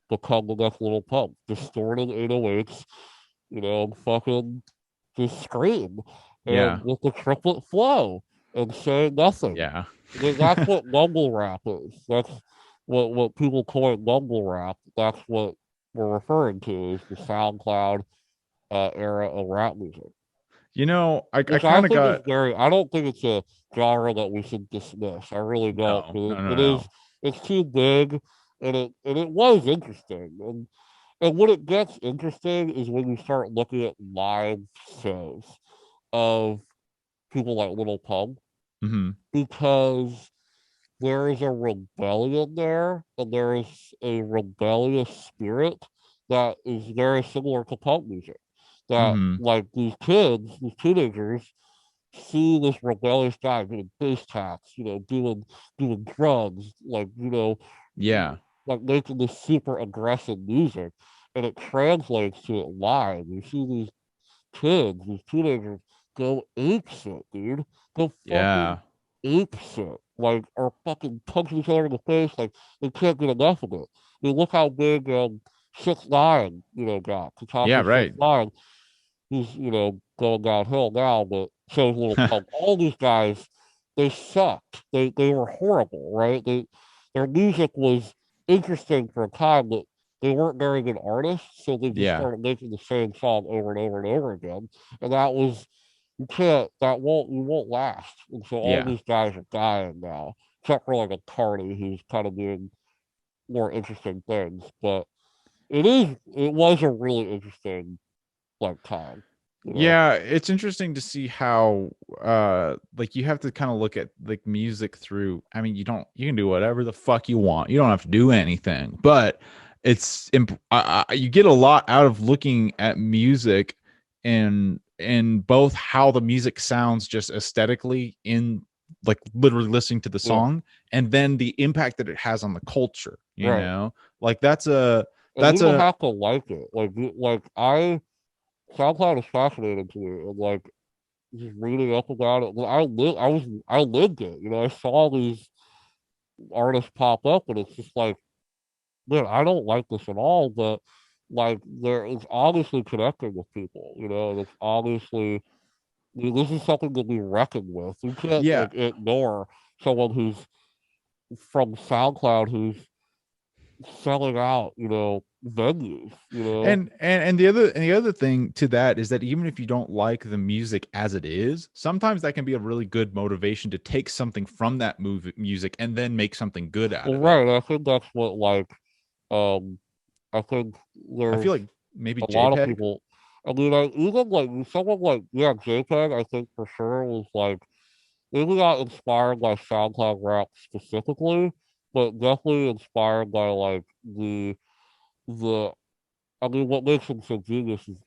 become the next Little Pump, distorted 808s, you know, and fucking just scream and Yeah. with the triplet flow and say nothing. Yeah. That's what mumble rap is. That's what people call it mumble rap. That's what we're referring to is the SoundCloud era of rap music. I Which I kind of think is got very, I don't think it's a genre that we should dismiss. I really don't. no, no, But no, it is, no. it's too big and it was interesting. And when it gets interesting is when you start looking at live shows of people like Little Pump Hmm. because there is a rebellion there and there is a rebellious spirit that is very similar to punk music. That Hmm. like these kids, these teenagers, see this rebellious guy doing bass taps, you know, doing drugs, like Yeah. like making this super aggressive music, and it translates to it live. You see these kids, these teenagers, go ape shit, dude. Go fucking Yeah. ape shit. Like, or fucking punch each other in the face. Like, they can't get enough of it. I mean, look how big 6ix9ine, got. Yeah, Takashi right. 6ix9ine, who's, going downhill now, but shows a little punk. All these guys, they sucked. They were horrible, right? Their music was interesting for a time, but they weren't very good artists, so they just Yeah. started making the same song over and over and over again. And that was you won't last. And so all Yeah. these guys are dying now, except for like a Cardi who's kind of doing more interesting things. But it was a really interesting like time, you know. Yeah, it's interesting to see how like you have to kind of look at like music through. I mean, you can do whatever the fuck you want. You don't have to do anything. But you get a lot out of looking at music and both how the music sounds just aesthetically in like literally listening to the Yeah, song and then the impact that it has on the culture, right. Like that's a And you that's don't a have to like it. Like I SoundCloud is fascinating to me, and like just reading up about it. I lived it. You know, I saw these artists pop up, and it's just like, man, I don't like this at all, but like there is obviously connecting with people. You know, and it's obviously this is something to be reckoned with. You can't yeah. like ignore someone who's from SoundCloud who's selling out, venues, And the other thing to that is that even if you don't like the music as it is, sometimes that can be a really good motivation to take something from that music and then make something good out Well, of it. right. I think that's what um I think I there's feel like maybe a lot of JPEG. people. I mean, even like someone like yeah, JPEG. I think for sure was like maybe not inspired by SoundCloud rap specifically, but definitely inspired by like the. I mean, what makes him so genius is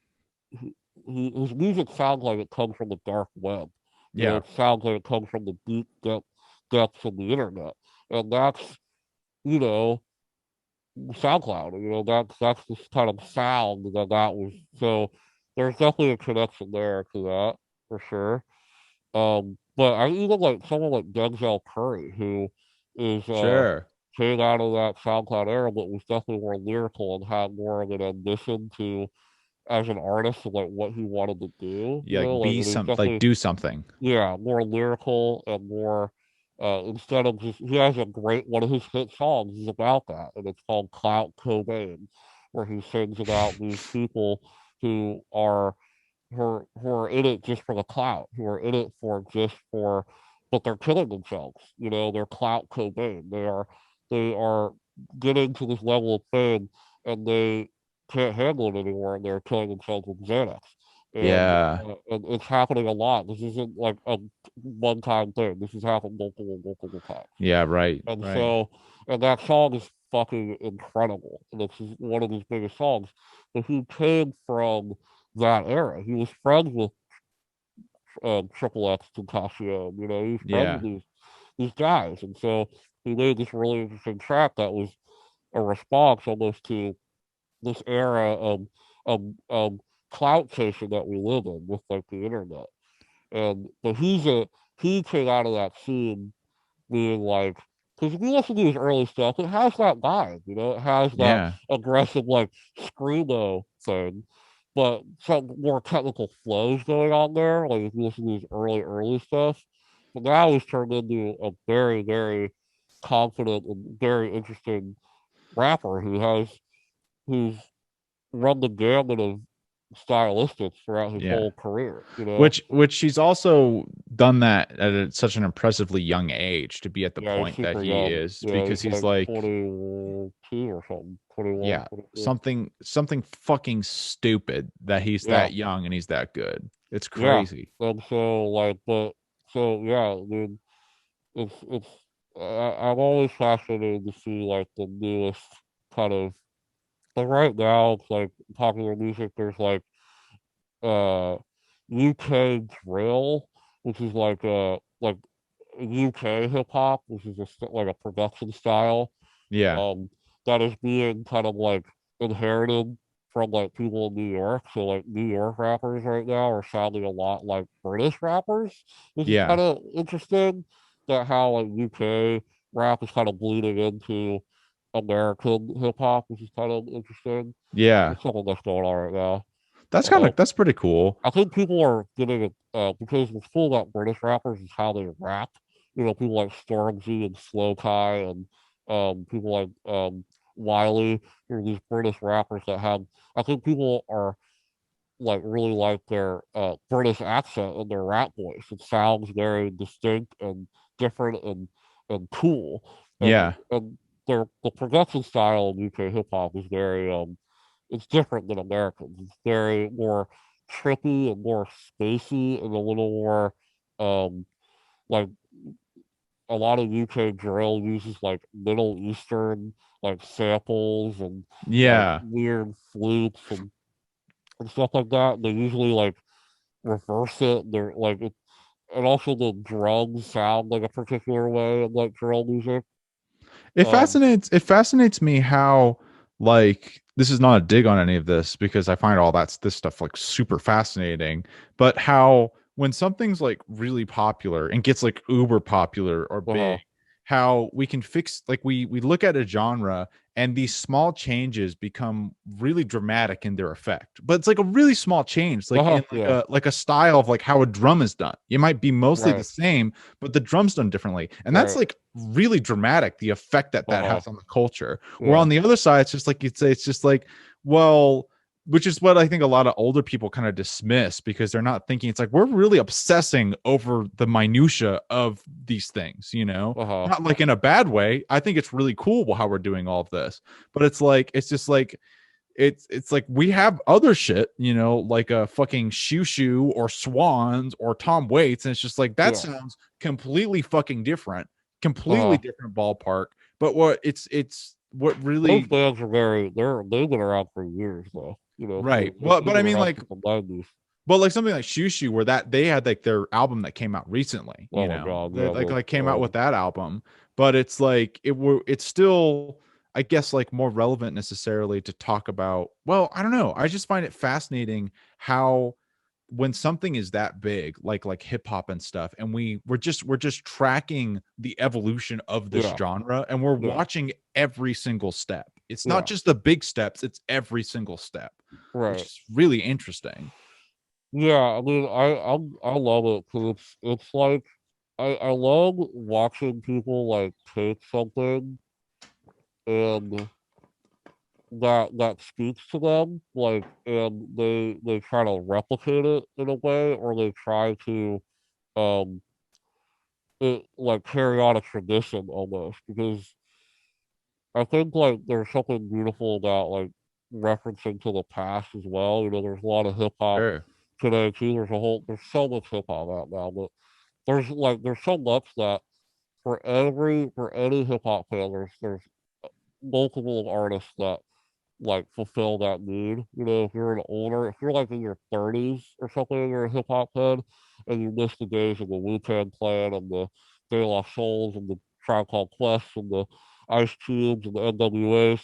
his music sounds like it comes from the dark web. You know, Yeah. it sounds like it comes from the deep depths of the internet, and that's you know SoundCloud. You know, that's this kind of sound that was. So there's definitely a connection there to that for sure. But I even like someone like Denzel Curry, who is Sure. came out of that SoundCloud era, but was definitely more lyrical and had more of an ambition to as an artist of like what he wanted to do. Yeah, like Like be and he's some like definitely do something. yeah, more lyrical and more instead of just he has a great one of his hit songs is about that, and it's called Clout Cobain, where he sings about these people who are who are in it just for the clout, who are in it for just for but they're killing themselves. You know, they're Clout Cobain. They are getting to this level of fame and they can't handle it anymore and they're killing themselves with Xanax Yeah. and it's happening a lot. This isn't like a one-time thing. This has happened multiple times. Yeah, right. And Right. so, and that song is fucking incredible. And it's one of his biggest songs. But he came from that era. He was friends with Triple X Tentacion. You know, he was friends with Yeah. these guys. And so he made this really interesting track that was a response almost to this era of clout chasing that we live in with like the internet. And but he came out of that scene being like because if you listen to his early stuff, it has that vibe, it has that Yeah. aggressive like screamo thing, but some more technical flows going on there. Like if you listen to his early stuff, but now he's turned into a very very confident and very interesting rapper who's run the gamut of stylistics throughout his Yeah. whole career. You know, Which she's also done that at such an impressively young age to be at the yeah, he's point that super he young. is, Yeah, because he's he's like like, 22 or something, 21, yeah, 22. something fucking stupid that he's Yeah, that young and he's that good. It's yeah. crazy. And so like, but so yeah, dude, it's I'm always fascinated to see like the newest kind of. But right now, it's like popular music. There's uh UK drill, which is like UK hip hop, which is like a production style Yeah. um that is being kind of like inherited from like people in New York. So like New York rappers right now are sounding a lot like British rappers, which is Yeah. kind of interesting. That how like UK rap is kind of bleeding into American hip hop, which is kind of interesting. Yeah. It's something that's going on right now. Uh, That's pretty cool. I think people are getting it because what's cool about British rappers is how they rap. You know, people like Stormzy and Slow Kai and people like Wiley. You know, these British rappers that have. I think people are like really like their British accent and their rap voice. It sounds very distinct and different and cool. Yeah. And the production style of UK hip hop is very it's different than Americans. It's very more trippy and more spacey and a little more um like a lot of UK drill uses like Middle Eastern like samples and like Yeah. weird flutes and stuff like that. They usually like reverse it. They're like and also the drums sound like a particular way in like drill music. Um It fascinates me how, like, this is not a dig on any of this because I find all this stuff like super fascinating, but how when something's like really popular and gets like uber popular or big, uh-huh. how we can fix, like, we look at a genre and these small changes become really dramatic in their effect. But it's like a really small change, like Uh-huh. in Yeah. like a style of like how a drum is done. It might be mostly the Right. same, but the drum's done differently. And that's Right. like really dramatic, the effect that that Uh-huh. has on the culture. Or Yeah. on the other side, it's just like you'd say, it's just like, well, which is what I think a lot of older people kind of dismiss because they're not thinking, it's like we're really obsessing over the minutia of these things, you know, Uh-huh. not like in a bad way. I think it's really cool how we're doing all of this, but it's like, it's just like, it's like we have other shit, you know, like a fucking Shoo or Swans or Tom Waits, and it's just like that Yeah. sounds completely fucking different, completely Uh-huh. different ballpark. But it's what Those really, bands are they've been around for years though. You know, right. they've But I been mean, around like, since the 90s. but like something like Shoo where that they had like their album that came out recently, Oh you my know, god, they yeah, like came out with that album, but it's like it's still, I guess, like more relevant necessarily to talk about. Well, I don't know. I just find it fascinating how when something is that big, like hip hop and stuff, and we're just tracking the evolution of this yeah, genre, and we're yeah, watching every single step. It's not yeah. just the big steps; it's every single step, which Right. is really interesting. Yeah, I mean, I love it because it's like I love watching people like take something and that speaks to them, like, and they try to replicate it in a way, or they try to um like carry on a tradition almost because I think like there's something beautiful about like referencing to the past as well. You know, there's a lot of hip hop Sure. today too. There's so much hip hop out now, but there's so much that for any hip hop fan, there's multiple artists that like fulfill that need. You know, if you're like in your 30s or something, and you're a hip hop fan, and you miss the days of the Wu-Tang Clan and the De La Souls and the Tribe Called Quest and the Ice Cubes and the NWAs,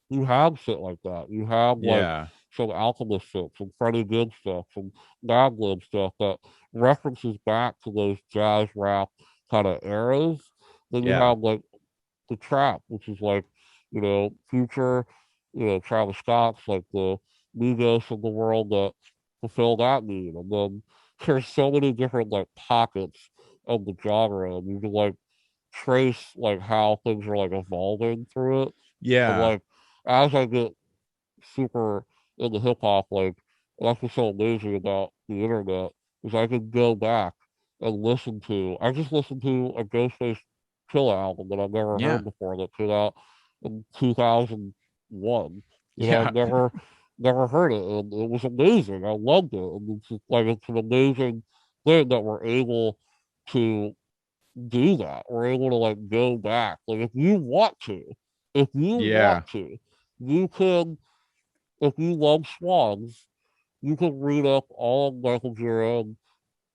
you have shit like that. You have like Yeah. some Alchemist shit, some Freddie Gibbs stuff, some Madlib stuff that references back to those jazz rap kind of eras. Then you Yeah. have like the trap, which is like, Future, Travis Scott's like the new ghosts in the world that fulfill that need. And then there's so many different like pockets of the genre, and you can like trace like how things are like evolving through it. And Yeah. like as I get super into hip hop, like that's what's so amazing about the internet is I can go back and listen to. I just listened to a Ghostface Killer album that I've never Yeah. heard before that came out in 2001. You know, Yeah. I've never heard it, and it was amazing. I loved it, and it's just, like it's an amazing thing that we're able to do that. We're able to like go back. Like if you want Yeah. to, you can if you love swans, you can read up all of Michael Gira and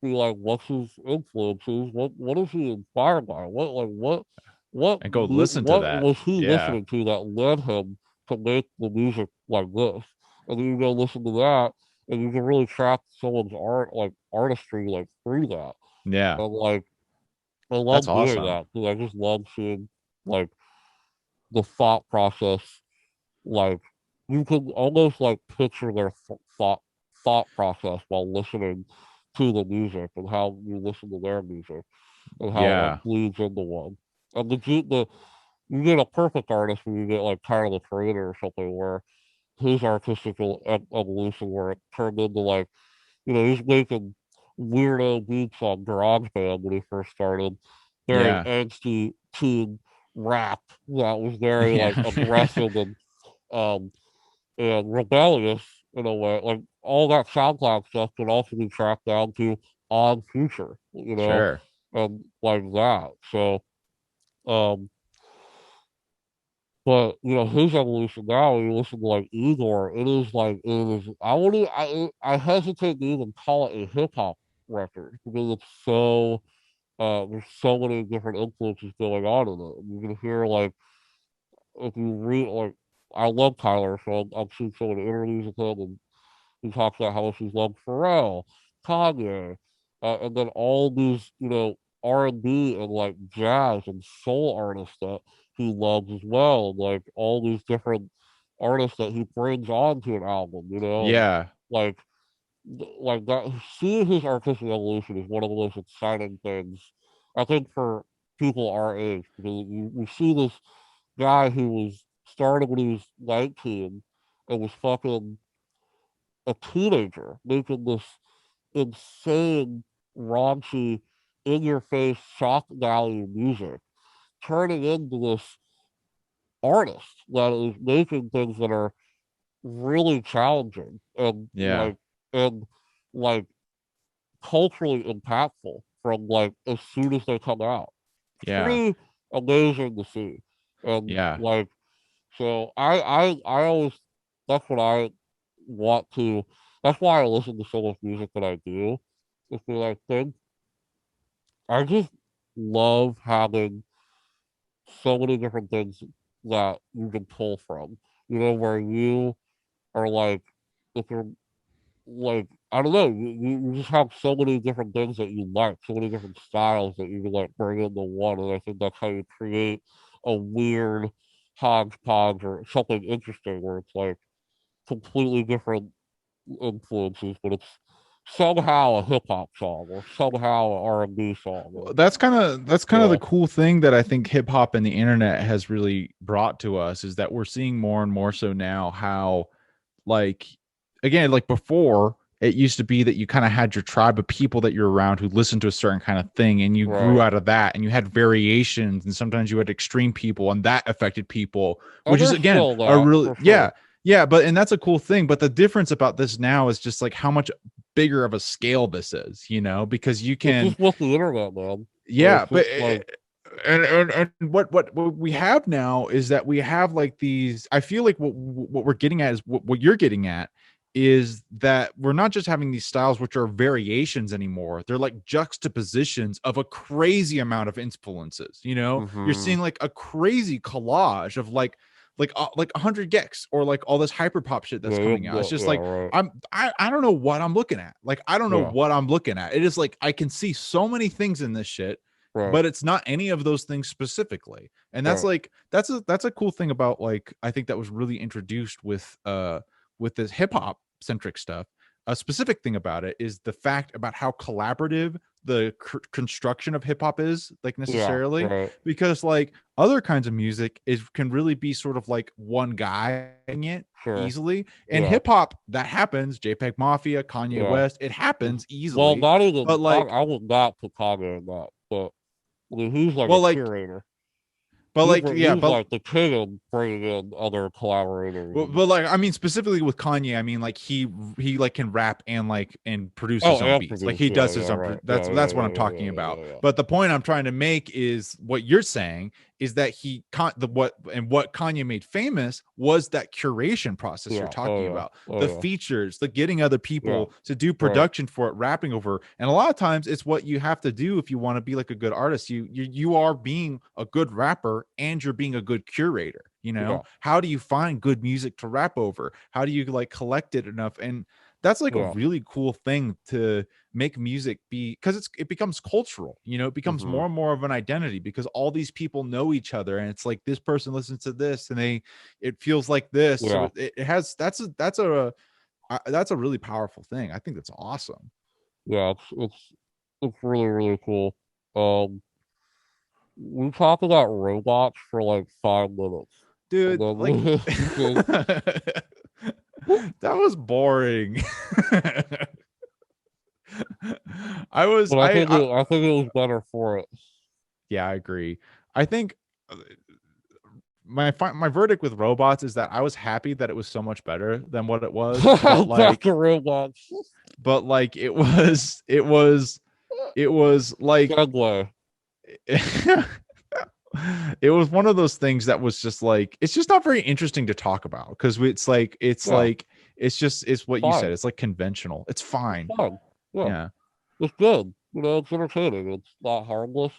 be like, what's his influences? What is he inspired by? And go listen to what that. was he Yeah. listening to that led him to make the music like this? And then you go listen to that, and you can really track someone's artistry like through that. Yeah. And like I That's love doing awesome. that because I just love seeing like the thought process. Like you can almost like picture their thought process while listening to the music and how you listen to their music and how it like Yeah. bleeds into one. And the you get a perfect artist when you get like Tyler the Creator or something where his artistic evolution where it turned into like he's making weirdo beats on GarageBand when he first started, very Yeah. angsty teen rap that was very like Yeah. aggressive um and rebellious in a way. Like all that SoundCloud stuff could also be tracked down to On Future, Sure. and like that. So, um, but his evolution now, when you listen to like Igor, it is like it is. I hesitate to even call it a hip hop record because it's so there's so many different influences going on in it. You can hear like if you read like I love Tyler, so I've seen so many interviews with him, and he talks about how much he's loved Pharrell, Kanye, and then all these R&B and like jazz and soul artists that he loves as well, and like all these different artists that he brings onto an album, and Yeah. like like that. Seeing his artistic evolution is one of the most exciting things I think for people our age because you see this guy who was started when he was 19 and was fucking a teenager making this insane, raunchy, in your face, shock value music, turning into this artist that is making things that are really challenging Yeah. and like culturally impactful from like as soon as they come out. It's Yeah. pretty amazing to see. And Yeah. like so I always that's what I want to that's why I listen to so much music that I do. Is because I think I just love having so many different things that you can pull from. Where you are like if you're like I don't know, you just have so many different things that you like, so many different styles that you can like bring into one, and I think that's how you create a weird hodgepodge or something interesting where it's like completely different influences, but it's somehow a hip hop song or somehow an R&B song. Well, that's kind of the Yeah, cool thing that I think hip hop and the internet has really brought to us is that we're seeing more and more so now how like again like before it used to be that you kind of had your tribe of people that you're around who listened to a certain kind of thing and you grew right. out of that and you had variations and sometimes you had extreme people and that affected people, And which is there's again still a that really for yeah. sure. Yeah, but and that's a cool thing, but the difference about this now is just like how much bigger of a scale this is, because you It's can just with the internet, man. yeah, It's but just like and what we have now is that we have like these. I feel like what we're getting at is what you're getting at is that we're not just having these styles which are variations anymore. They're like juxtapositions of a crazy amount of influences. You're hmm seeing like a crazy collage of like 100 gex or like all this hyper pop shit that's yeah, coming out. It's yeah, just yeah, like right. I don't know what I'm looking at. Like I don't know Yeah, what I'm looking at. It is like I can see so many things in this shit, right, but it's not any of those things specifically. And that's right. like that's a cool thing about like I think that was really introduced with this hip hop centric stuff, a specific thing about it is the fact about how collaborative the construction of hip hop is, like necessarily, right. because like other kinds of music is can really be sort of like one guy in it Sure. easily. And Yeah. hip hop, that happens. JPEG Mafia, Kanye Yeah. West, it happens Well, easily. not even But like, I would not put Cobain in that, but I mean, he's like a well, like, curator. but like, yeah, He's but like the king of bringing in other collaborators. but like, I mean, specifically with Kanye, I mean, like he like can rap and like and produce Oh, his own and beats. Like produce. he Yeah, does yeah, his own. right. That's Yeah, yeah, what yeah, I'm yeah, talking yeah, about. yeah, yeah. But the point I'm trying to make is what you're saying is that what Kanye made famous was that curation process you're Yeah. Oh, talking yeah. about, Oh, the yeah. features, the getting other Yeah. people to do Right. production for it, rapping over. And a lot of times it's what you have to do if you want to be like a good artist. You are being a good rapper and you're being a good curator. You know, Yeah. how do you find good music to rap over? How do you like collect it enough? And that's like a Yeah. really cool thing to make music be, because it becomes cultural. You know, it becomes Mm-hmm. more and more of an identity because all these people know each other, and it's like this person listens to this and it feels like this. So Yeah. it has that's a really powerful thing. I think that's awesome. Yeah. It's really really cool. Um, we talked about robots for like 5 minutes, and Dude, like then because that was boring. I was but I think it was better for it. Yeah, I agree. I think my verdict with robots is that I was happy that it was so much better than what it was, but Back like to robots. it was like Segway. it was one of those things that was just like it's just not very interesting to talk about because Yeah. it's what you said. Fine. It's like conventional. It's It's fine. fine. Yeah. Yeah. It's good. It's entertaining. It's not harmless.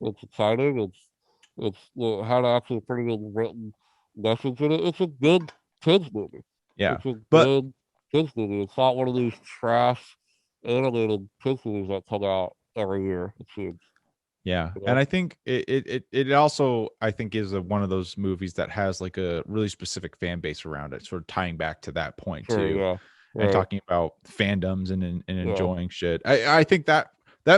It's exciting. It had actually a pretty good written message in it. It's a good kids movie. Yeah. It's a But good kids movie. It's not one of these trash animated kids movies that come out every year. It seems. yeah, You and know? I think it also I think is one of those movies that has like a really specific fan base around it, sort of tying back to that point Sure. too, Yeah. and Right. talking about fandoms and Yeah. enjoying shit. I think that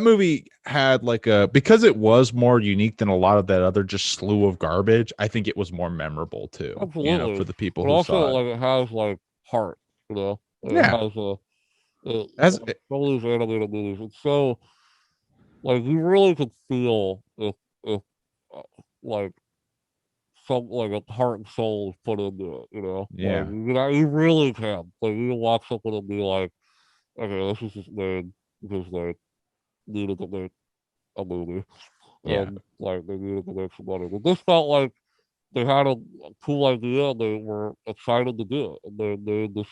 movie had like a because it was more unique than a lot of that other just slew of garbage. I think it was more memorable too, you know, for Absolutely. the people But who also, saw it. like, it has like heart. It Yeah, has as like, some of these animated movies. It's so like you really could feel if uh, like some like a heart and soul is put into it. Like yeah, you really can. Like you can watch something and be like, okay, this is just made because they needed to make a movie yeah, and like they needed to make some money. But this felt like they had a cool idea and they were excited to do it. And they made this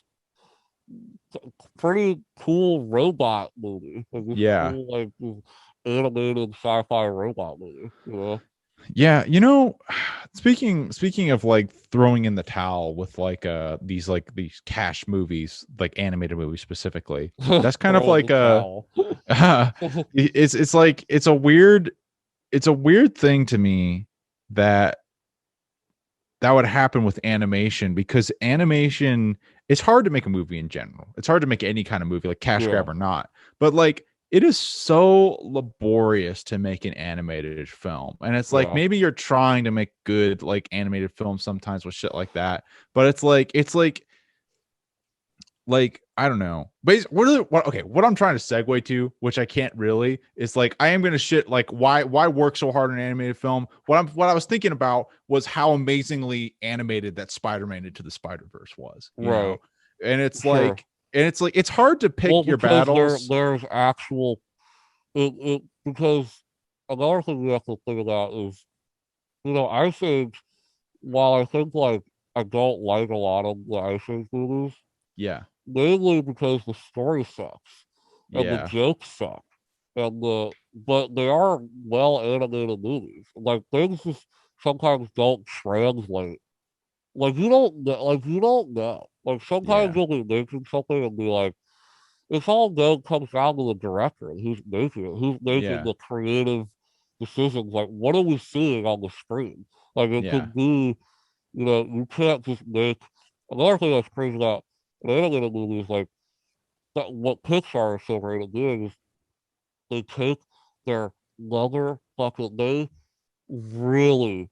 pretty cool robot movie. Like this yeah. cool like this animated sci-fi robot movie. Yeah, speaking of like throwing in the towel with these cash movies, like animated movies specifically. That's kind of Throw in like the towel. it's like it's a weird thing to me that would happen with animation because animation it's hard to make a movie in general. It's hard to make any kind of movie like cash Yeah, grab or not. But like it is so laborious to make an animated film. And it's like yeah. maybe you're trying to make good like animated films sometimes with shit like that, but it's like I don't know. But what I'm trying to segue to, which I can't really, is like I am gonna shit like why work so hard on an animated film. What I was thinking about was how amazingly animated that Spider-Man Into the Spider-Verse was, you know? Right. And it's Sure. like it's hard to Well, pick your because battles. there's actual because another thing we have to think about is I think while I think like I don't like a lot of the Ice Age movies, Yeah. mainly because the story sucks and the Yeah. jokes suck and but they are well animated movies. Like things just sometimes don't translate. Like you don't know. Like sometimes Yeah. you'll be making something and be like, it's all then comes down to the director and who's making it, who's making Yeah. the creative decisions. Like what are we seeing on the screen? Like it Yeah. could be, you can't just make another thing that's crazy about an animated movie is like that what Pixar is so great at doing is they take their they really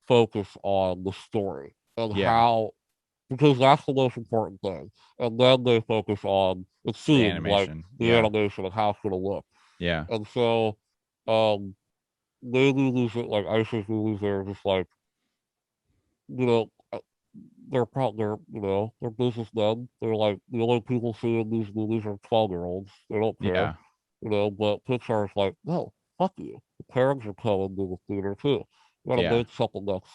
focus on the story and Yeah, how because that's the most important thing. And then they focus on it the seems like animation. the Yeah, animation and how it's gonna look. yeah, And so um maybe these like Ice Age movies are just like, you know, they're probably they're businessmen. They're like the only people seeing these movies are 12-year-olds. They don't care, yeah, But Pixar's like, no, fuck you. The parents are coming to the theater too. You gotta yeah, make something that's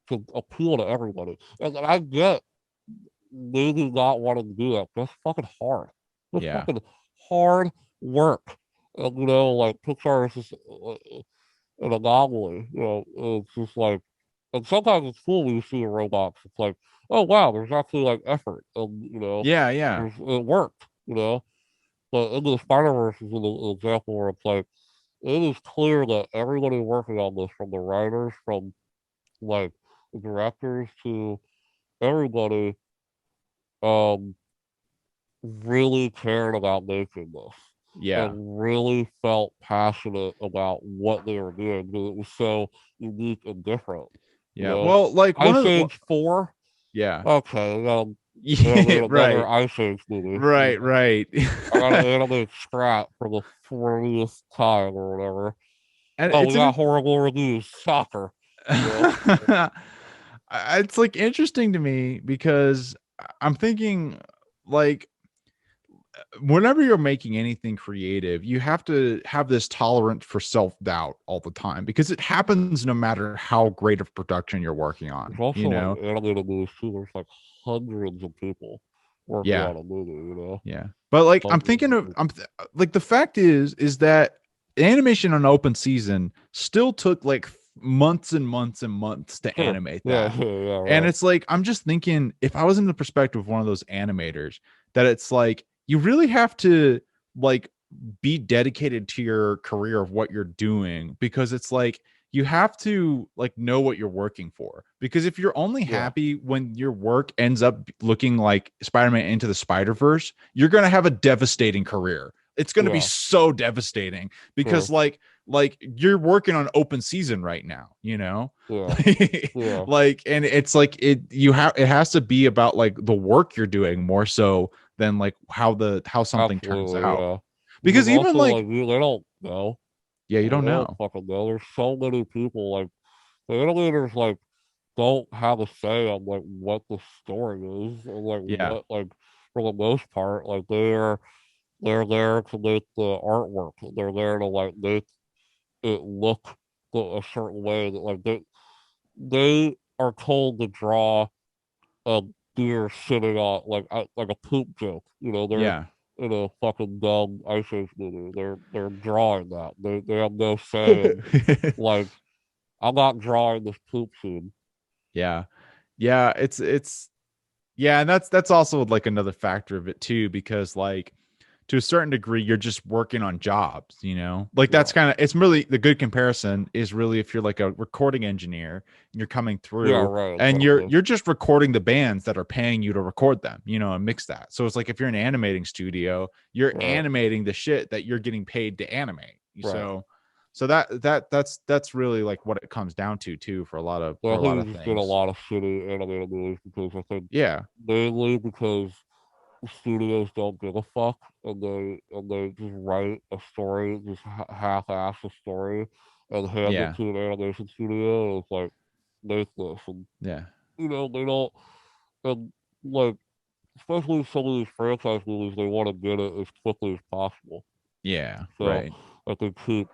to appeal to everybody. And I get maybe not wanting to do that. That's fucking hard. That's yeah, fucking hard work. And like Pixar is just an anomaly. It's just like, and sometimes it's cool when you see the robots. It's like, oh wow, there's actually like effort, and yeah, yeah, it worked. But Into the Spider Verse is an example where it's like it is clear that everybody working on this, from the writers, from like the directors to everybody, um, really cared about making this yeah, and really felt passionate about what they were doing because it was so unique and different. You yeah. know, Well, like one Ice of the, Age 4. yeah, Okay, gotta yeah, make another right, Ice Age movie. right, right. I gotta animate Scrap for the 40th time or whatever. And Oh, we it's got an horrible reviews. Shocker. You know, it's like interesting to me because I'm thinking like whenever you're making anything creative, you have to have this tolerance for self-doubt all the time because it happens no matter how great of production you're working there's on, also like animated movies too. There's like hundreds of people working Yeah. on a movie. Yeah. But like I'm Hundreds thinking of of people. like the fact is that animation on open season still took like months and months and months to Sure. animate Yeah, that. yeah, And right. it's like I'm just thinking if I was in the perspective of one of those animators that it's like you really have to like be dedicated to your career of what you're doing because it's like you have to like know what you're working for because if you're only Yeah, happy when your work ends up looking like Spider-Man into the Spider-Verse, you're going to have a devastating career. It's going to be yeah, so devastating because sure. like you're working on open season right now, you know? Yeah, yeah, Like and it's like it has to be about like the work you're doing more so than like how something turns absolutely, out. yeah. Because Because even also, like like, they don't know. yeah, you Like, don't they don't know. fucking know. There's so many people, like, the animators, like, don't have a say on, like, what the story is, or, like, Yeah. like, for the most part, like, they're there to make the artwork. They're there to, like, make it look a certain way that, like, they are told to draw a deer sitting on like a poop joke. They're Yeah. in a fucking dumb Ice Age movie. They're drawing that. They have no say in like I'm not drawing this poop scene. Yeah. Yeah, it's yeah, and that's also like another factor of it too because like to a certain degree you're just working on jobs, you know? Like that's Yeah, kind of it's really the good comparison is really if you're like a recording engineer and you're coming yeah, through right, and you're exactly. you're just recording the bands that are paying you to record them, you know, and mix that. So it's like if you're an animating studio, you're Right, animating the shit that you're getting paid to animate. right. So that's really like what it comes down to too for a lot of But I think we just get a things. lot of shitty animated movies because I think Yeah. mainly because studios don't give a fuck and they just write a story, just half-ass a story, and hand it Yeah. to an animation studio. And it's like make this, and Yeah. they don't, and like especially some of these franchise movies, they want to get it as quickly as possible. Yeah. So Right. I they keep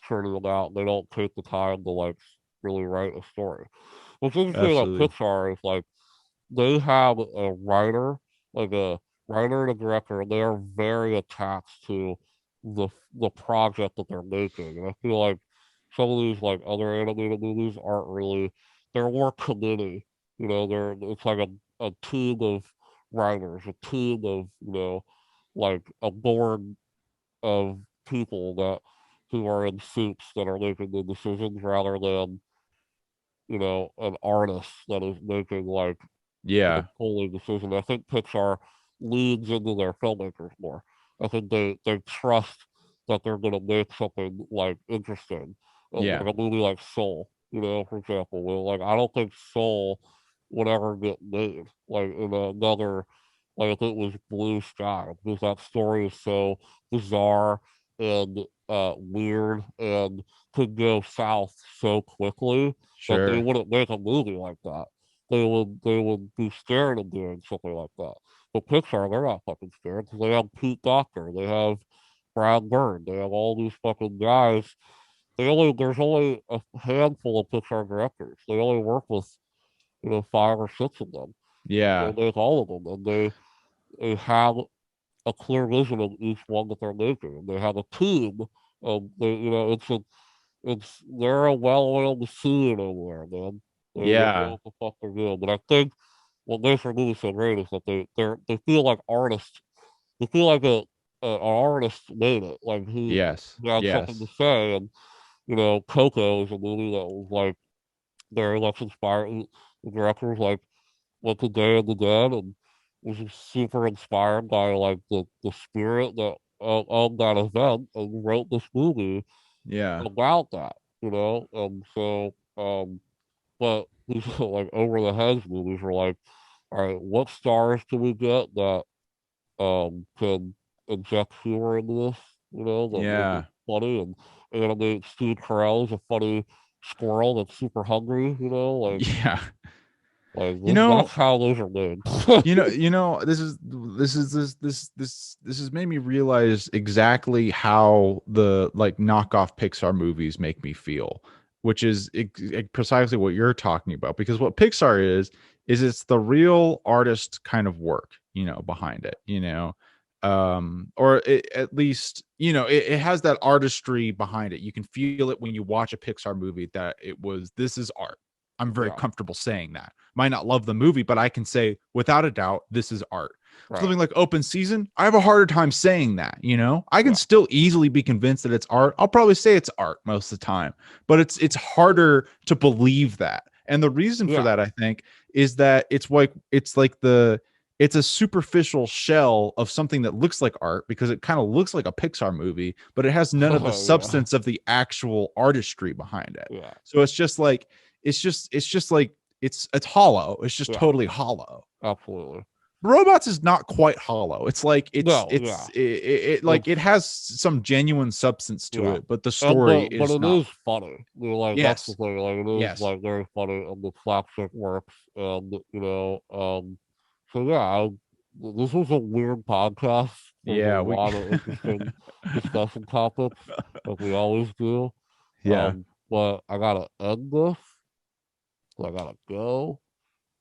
churning them out. They don't take the time to like really write a story. What's interesting about Absolutely. Pixar is like they have a writer, like a writer and a director, and they are very attached to the project that they're making. And I feel like some of these like other animated movies aren't really they're more committee. It's like a team of writers, a team of, like a board of people that who are in suits that are making the decisions rather than, an artist that is making like Yeah. pulling decision. I think Pixar leans into their filmmakers more. I think they trust that they're going to make something like interesting, Yeah. like a movie like Soul. For example, like I don't think Soul would ever get made like in another like if it was Blue Sky because that story is so bizarre and weird and could go south so quickly that they Sure. wouldn't make a movie like that. They would be scared of doing something like that. But Pixar, they're not fucking scared because they have Pete Docter, they have Brad Bird, they have all these fucking guys. There's only a handful of Pixar directors. They only work with 5 or 6 of them. They Yeah. make all of them, and they have a clear vision of each one that they're making. And they have a team of they're a well-oiled machine over there, man. They Yeah. know what the fuck they're doing. But I think what makes their movie so great is that they feel like artists. They feel like an artist made it, like Yes. who had something to Yes. say. And Coco is a movie that was like very much inspired. The directors like went to Day of the Dead and was just super inspired by like the spirit that of that event and wrote this movie Yeah. about that, and so but these like over the heads movies were like, all right, what stars can we get that can inject humor into this, that make it Yeah. funny and animate Steve Carell's a funny squirrel that's super hungry, Yeah. You that's know, how those are made. this has made me realize exactly how the like knockoff Pixar movies make me feel, which is precisely what you're talking about. Because what Pixar is it's the real artist kind of work, behind it, or at least, it has that artistry behind it. You can feel it when you watch a Pixar movie that this is art. I'm very Yeah, comfortable saying that. Might not love the movie, but I can say without a doubt, this is art. right. Something like Open Season, I have a harder time saying that, I can Yeah. still easily be convinced that it's art. I'll probably say it's art most of the time, but it's harder to believe that. And the reason for Yeah. that, I think, is that it's a superficial shell of something that looks like art because it kind of looks like a Pixar movie, but it has none of the Yeah. substance of the actual artistry behind it. Yeah. So it's hollow. It's just Yeah. totally hollow. Absolutely. Robots is not quite hollow. It's like No, yeah. it has some genuine substance to Yeah. it, but the story But is it not. is funny. That's the Yes. thing. Like it is Yes. like very funny and the slapstick works and so yeah, this was a weird podcast. There's a Yeah, we lot of interesting discussion topics, like we always do. Yeah. But I gotta end this. So I gotta go.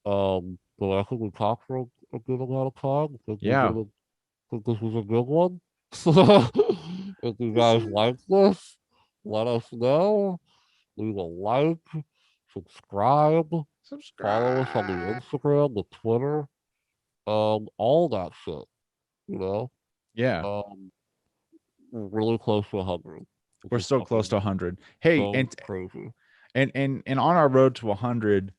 But I think we talked for a good amount of time. Yeah. Think this was a good one. If you This guys is like this, let us know. Leave a like, subscribe, follow us on the subscribe. Instagram, the Twitter, all that shit. You know, Yeah. um, we're really close to 100, which We're is so close to fucking 100. Hey, so crazy. and on our road to 100,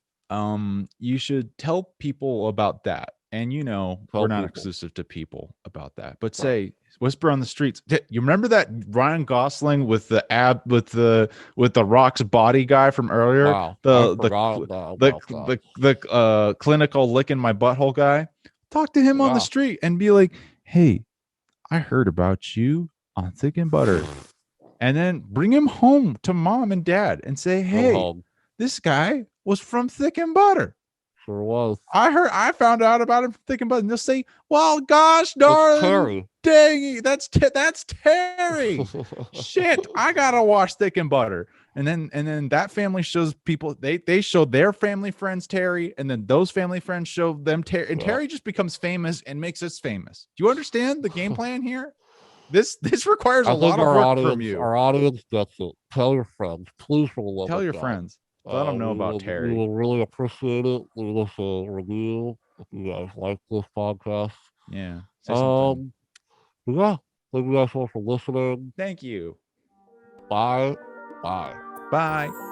you should tell people about that. And we're Tell not people, exclusive to people about that, but right? say whisper on the streets. You remember that Ryan Gosling with with the Rock's body guy from earlier, Wow, I the forgot about that. clinical licking my butthole guy? Talk to him on the Yeah. street and be like, hey, I heard about you on Thick and Butter, and then bring him home to mom and dad and say, Bring hey, home. this guy was from Thick and Butter. Sure was. I found out about him from Thick and Butter. And they'll say, well, gosh It's darn Terry. dang, that's Terry. Shit, I gotta watch Thick and Butter. And then that family shows people, they show their family friends Terry, and then those family friends show them Terry, and Yeah. Terry just becomes famous and makes us famous. Do you understand the game plan here? This requires a I think lot of work from you. our audience gets it. Tell your friends, please, for the love Tell of your God. friends. Let them know about We Terry. will really appreciate it. Leave us a review if you guys like this podcast. Yeah. Say something. Yeah. Thank you guys all for listening. Thank you. Bye. Bye. Bye.